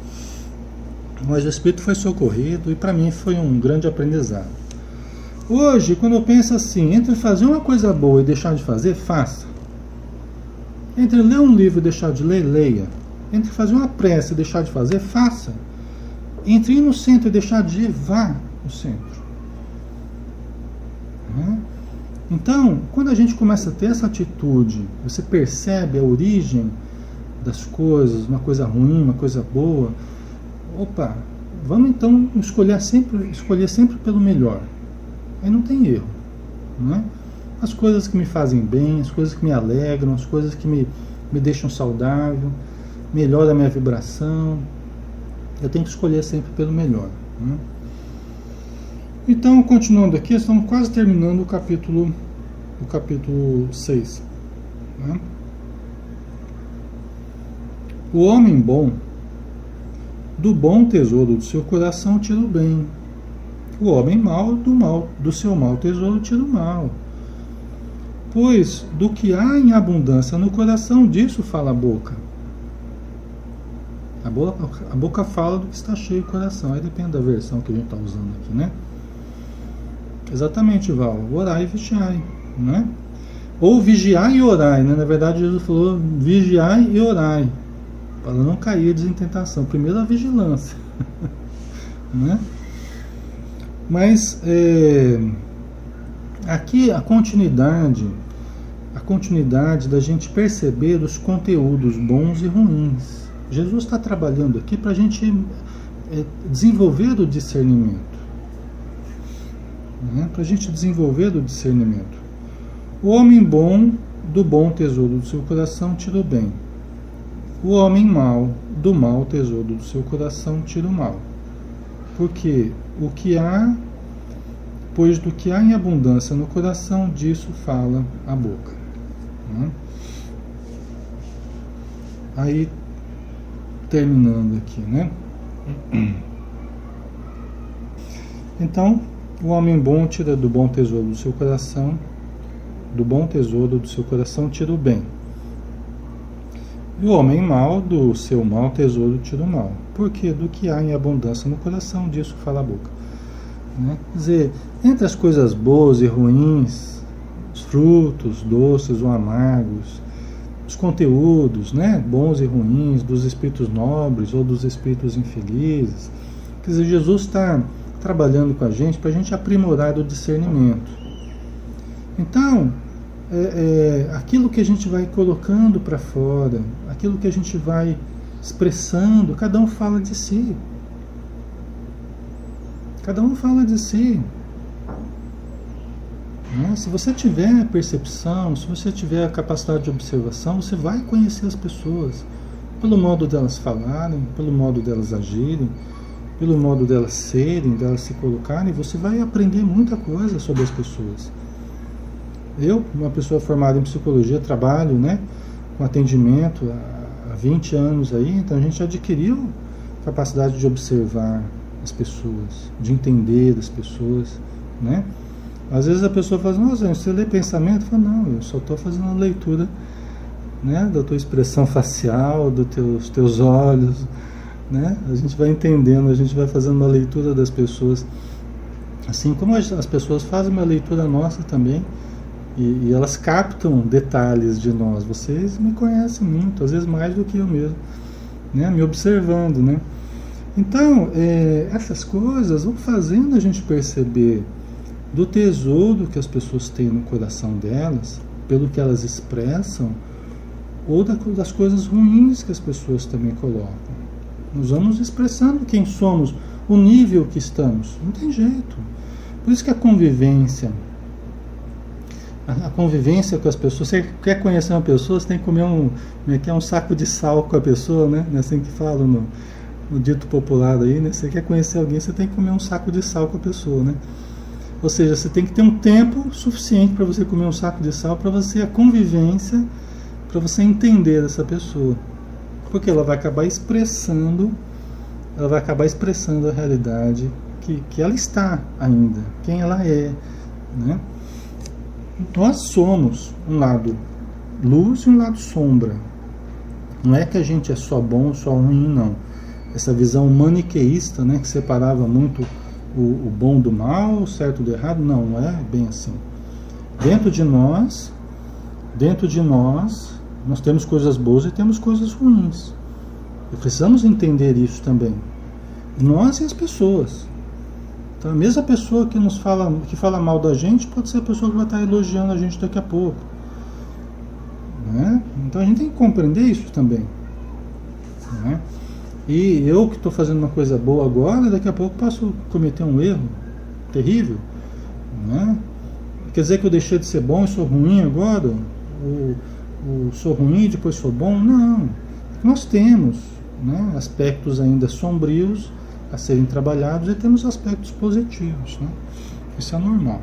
Mas o espírito foi socorrido e para mim foi um grande aprendizado. Hoje, quando eu penso assim, entre fazer uma coisa boa e deixar de fazer, faça. Entre ler um livro e deixar de ler, leia. Entre fazer uma prece e deixar de fazer, faça. Entre ir no centro e deixar de ir, vá no centro. Então, quando a gente começa a ter essa atitude, você percebe a origem das coisas, uma coisa ruim, uma coisa boa. Opa, vamos então escolher sempre pelo melhor. Aí não tem erro, né? As coisas que me fazem bem, as coisas que me alegram, as coisas que me deixam saudável, melhora a minha vibração. Eu tenho que escolher sempre pelo melhor, né? Então, continuando aqui, estamos quase terminando o capítulo 6. Né? O homem bom, do bom tesouro do seu coração tira o bem. O homem mau, do seu mau tesouro tira o mal. Pois do que há em abundância no coração, disso fala a boca. A boca fala do que está cheio o coração. Aí depende da versão que a gente está usando aqui, né? Exatamente, Val. Orai e vigiai, né? Ou vigiai e orai, né? Na verdade, Jesus falou vigiai e orai, para não cair em tentação. Primeiro a vigilância, né? Mas aqui a continuidade da gente perceber os conteúdos bons e ruins. Jesus está trabalhando aqui para a gente desenvolver o discernimento. Né? Para a gente desenvolver o discernimento. O homem bom, do bom tesouro do seu coração, tira o bem. O homem mau, do mau tesouro do seu coração, tira o mal. Porque pois do que há em abundância no coração, disso fala a boca. Né? Aí, terminando aqui, né? Então, o homem bom tira do bom tesouro do seu coração, tira o bem. E o homem mau, do seu mau tesouro, tira o mal. Porque do que há em abundância no coração, disso fala a boca. Né? Quer dizer, entre as coisas boas e ruins, os frutos doces ou amargos, os conteúdos, né, bons e ruins, dos espíritos nobres ou dos espíritos infelizes, quer dizer, Jesus está trabalhando com a gente para a gente aprimorar o discernimento. Então, aquilo que a gente vai colocando para fora, aquilo que a gente vai expressando, cada um fala de si. Cada um fala de si. Né? Se você tiver percepção, se você tiver a capacidade de observação, você vai conhecer as pessoas pelo modo delas falarem, pelo modo delas agirem, pelo modo delas serem, delas se colocarem. Você vai aprender muita coisa sobre as pessoas. Eu, uma pessoa formada em psicologia, trabalho, né, com atendimento há 20 anos aí, então a gente adquiriu capacidade de observar as pessoas, de entender as pessoas, né? Às vezes a pessoa fala, nossa, você lê pensamento? Eu falo, não, eu só estou fazendo uma leitura, né, da tua expressão facial, dos teus olhos, né? A gente vai entendendo, a gente vai fazendo uma leitura das pessoas, assim como as pessoas fazem uma leitura nossa também, e elas captam detalhes de nós. Vocês me conhecem muito, às vezes mais do que eu mesmo, né? Me observando, né? Então, essas coisas vão fazendo a gente perceber do tesouro que as pessoas têm no coração delas, pelo que elas expressam, ou das coisas ruins que as pessoas também colocam. Nós vamos expressando quem somos, o nível que estamos. Não tem jeito. Por isso que a convivência com as pessoas, você quer conhecer uma pessoa, você tem que comer um saco de sal com a pessoa, né? É assim que fala no dito popular aí, né? Você quer conhecer alguém, você tem que comer um saco de sal com a pessoa, né? Ou seja, você tem que ter um tempo suficiente para você comer um saco de sal, para você a convivência, para você entender essa pessoa. Porque ela vai acabar expressando a realidade que ela está ainda, quem ela é, né? Nós somos um lado luz e um lado sombra. Não é que a gente é só bom, só ruim, não. Essa visão maniqueísta, né, que separava muito o bom do mal, o certo do errado, não é bem assim. Dentro de nós, nós temos coisas boas e temos coisas ruins. E precisamos entender isso também. Nós e as pessoas. Então, a mesma pessoa que fala mal da gente pode ser a pessoa que vai estar elogiando a gente daqui a pouco. Né? Então a gente tem que compreender isso também. Né? E eu que estou fazendo uma coisa boa agora, daqui a pouco posso cometer um erro terrível. Né? Quer dizer que eu deixei de ser bom e sou ruim agora? Ou sou ruim e depois sou bom? Não. Nós temos, né, aspectos ainda sombrios a serem trabalhados e temos aspectos positivos, né? Isso é normal.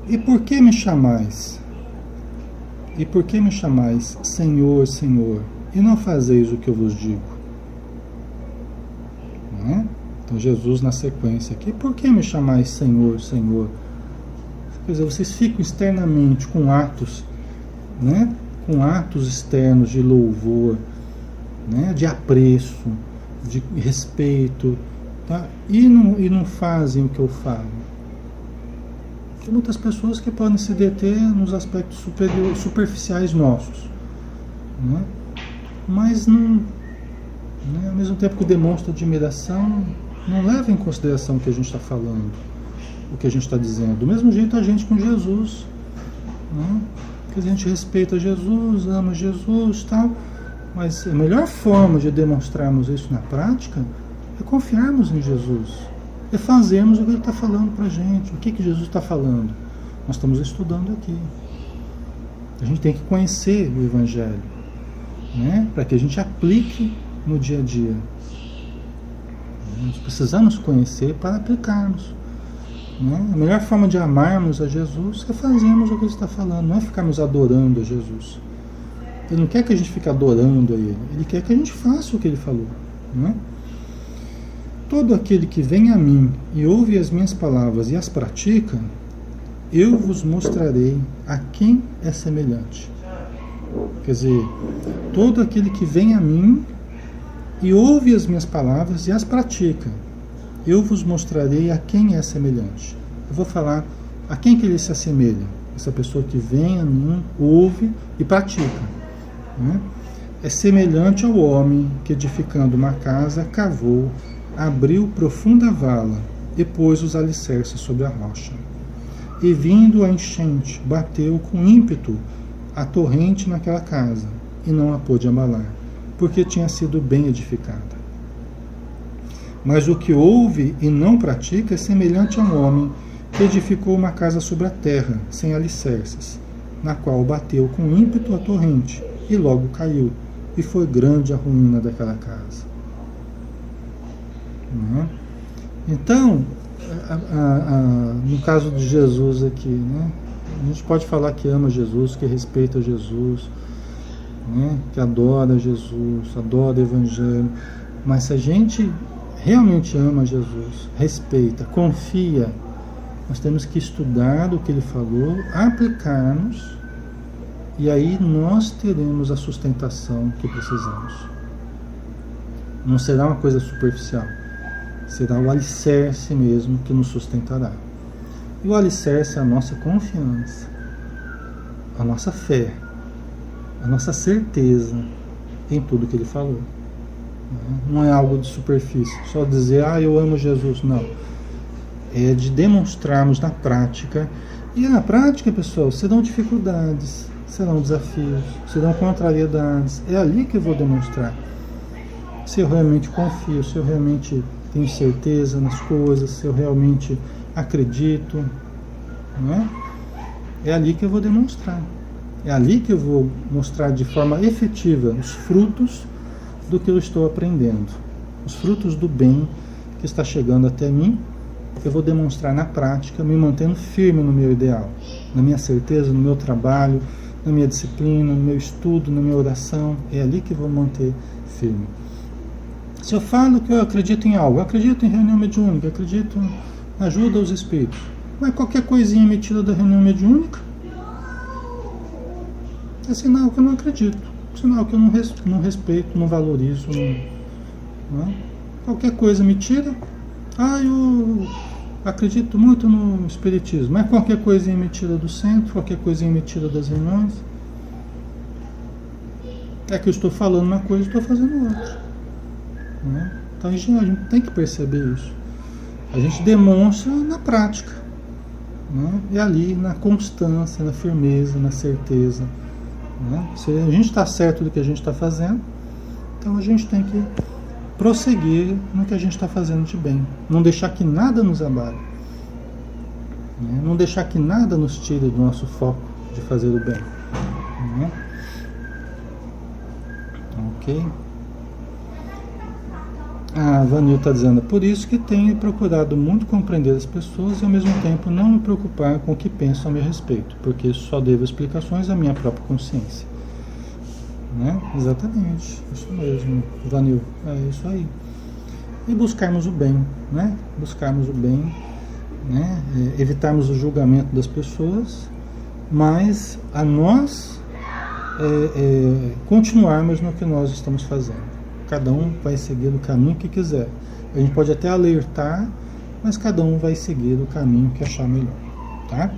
E por que me chamais? E por que me chamais Senhor, Senhor, e não fazeis o que eu vos digo? Né? Então Jesus na sequência aqui, por que me chamais Senhor, Senhor? Quer dizer, vocês ficam externamente com atos, né? Com atos externos de louvor, né? De apreço, de respeito, tá? E não fazem o que eu falo. Tem muitas pessoas que podem se deter nos aspectos superficiais nossos, né? Mas né? Ao mesmo tempo que demonstra admiração, não leva em consideração o que a gente está falando, o que a gente está dizendo. Do mesmo jeito a gente com Jesus, né? Que a gente respeita Jesus, ama Jesus, tal, mas a melhor forma de demonstrarmos isso na prática é confiarmos em Jesus, é fazermos o que Ele está falando para a gente. O que Jesus está falando? Nós estamos estudando aqui. A gente tem que conhecer o Evangelho, né? Para que a gente aplique no dia a dia. Nós precisamos conhecer para aplicarmos, né? A melhor forma de amarmos a Jesus é fazermos o que Ele está falando, não é ficarmos adorando a Jesus. Ele não quer que a gente fique adorando a Ele, Ele quer que a gente faça o que Ele falou, né? Todo aquele que vem a mim e ouve as minhas palavras e as pratica, eu vos mostrarei a quem é semelhante. Quer dizer, todo aquele que vem a mim e ouve as minhas palavras e as pratica, eu vos mostrarei a quem é semelhante. Eu vou falar a quem que ele se assemelha. Essa pessoa que vem a mim, ouve e pratica, né? É semelhante ao homem que, edificando uma casa, cavou, abriu profunda vala e pôs os alicerces sobre a rocha. E vindo a enchente, bateu com ímpeto a torrente naquela casa, e não a pôde abalar, porque tinha sido bem edificada. Mas o que ouve e não pratica é semelhante a um homem que edificou uma casa sobre a terra, sem alicerces, na qual bateu com ímpeto a torrente, e logo caiu, e foi grande a ruína daquela casa. Então, no caso de Jesus aqui, né, a gente pode falar que ama Jesus, que respeita Jesus, né, que adora Jesus, adora o Evangelho, mas se a gente realmente ama Jesus, respeita, confia, nós temos que estudar o que Ele falou, aplicarmos, e aí nós teremos a sustentação que precisamos. Não será uma coisa superficial, será o alicerce mesmo que nos sustentará. E o alicerce é a nossa confiança, a nossa fé, a nossa certeza em tudo que Ele falou. Não é algo de superfície, só dizer, eu amo Jesus, não. É de demonstrarmos na prática. E na prática, pessoal, serão dificuldades, serão desafios, serão contrariedades. É ali que eu vou demonstrar se eu realmente confio, se eu realmente tenho certeza nas coisas, se eu realmente acredito, né? É ali que eu vou demonstrar. É ali que eu vou mostrar de forma efetiva os frutos do que eu estou aprendendo, os frutos do bem que está chegando até mim, que eu vou demonstrar na prática, me mantendo firme no meu ideal, na minha certeza, no meu trabalho, na minha disciplina, no meu estudo, na minha oração. É ali que eu vou manter firme. Se eu falo que eu acredito em algo, eu acredito em reunião mediúnica, eu acredito na ajuda aos espíritos, mas qualquer coisinha emitida da reunião mediúnica é sinal que eu não acredito, sinal que eu não respeito, não valorizo, não. Qualquer coisa emitida, eu acredito muito no espiritismo, mas qualquer coisa emitida do centro, qualquer coisa emitida das reuniões, é que eu estou falando uma coisa e estou fazendo outra. Então a gente tem que perceber isso. A gente demonstra na prática, né? E ali na constância, na firmeza, na certeza, né? Se a gente está certo do que a gente está fazendo, então a gente tem que prosseguir no que a gente está fazendo de bem, não deixar que nada nos abale, né? Não deixar que nada nos tire do nosso foco de fazer o bem, né? Ok? A Vanil está dizendo, por isso que tenho procurado muito compreender as pessoas e ao mesmo tempo não me preocupar com o que pensam a meu respeito, porque só devo explicações à minha própria consciência. Né? Exatamente, isso mesmo, Vanil, é isso aí. E buscarmos o bem, né? Buscarmos o bem, né? Evitarmos o julgamento das pessoas, mas a nós continuarmos no que nós estamos fazendo. Cada um vai seguir o caminho que quiser. A gente pode até alertar, mas cada um vai seguir o caminho que achar melhor, tá?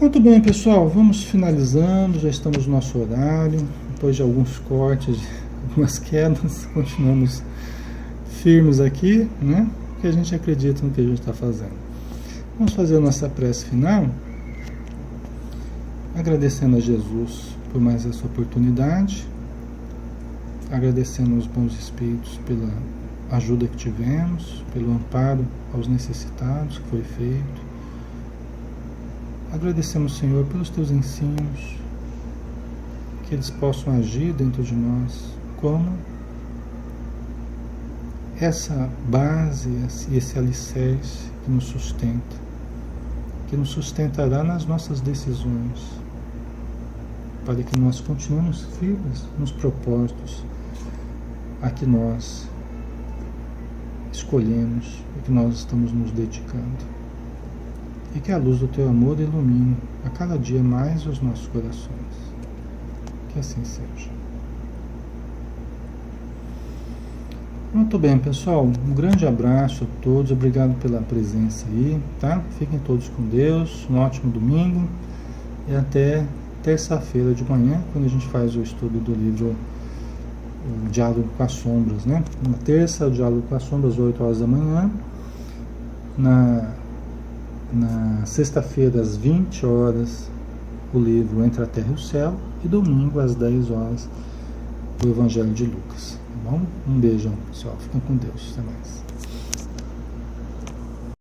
Muito bem, pessoal, vamos finalizando, já estamos no nosso horário, depois de alguns cortes algumas quedas, continuamos firmes aqui, né? Porque a gente acredita no que a gente está fazendo. Vamos fazer a nossa prece final, agradecendo a Jesus por mais essa oportunidade, agradecendo aos bons espíritos pela ajuda que tivemos, pelo amparo aos necessitados que foi feito. Agradecemos, Senhor, pelos teus ensinos, que eles possam agir dentro de nós como essa base, esse alicerce que nos sustenta, que nos sustentará nas nossas decisões, para que nós continuemos firmes nos propósitos a que nós escolhemos e que nós estamos nos dedicando. E que a luz do teu amor ilumine a cada dia mais os nossos corações. Que assim seja. Muito bem, pessoal. Um grande abraço a todos. Obrigado pela presença aí, tá? Fiquem todos com Deus. Um ótimo domingo. E até terça-feira de manhã, quando a gente faz o estudo do livro O Diálogo com as Sombras, né? Na terça, o Diálogo com as Sombras, 8 horas da manhã. Na sexta-feira, às 20 horas, o livro Entre a Terra e o Céu. E domingo, às 10 horas, o Evangelho de Lucas. Tá bom? Um beijão, pessoal. Fiquem com Deus. Até mais.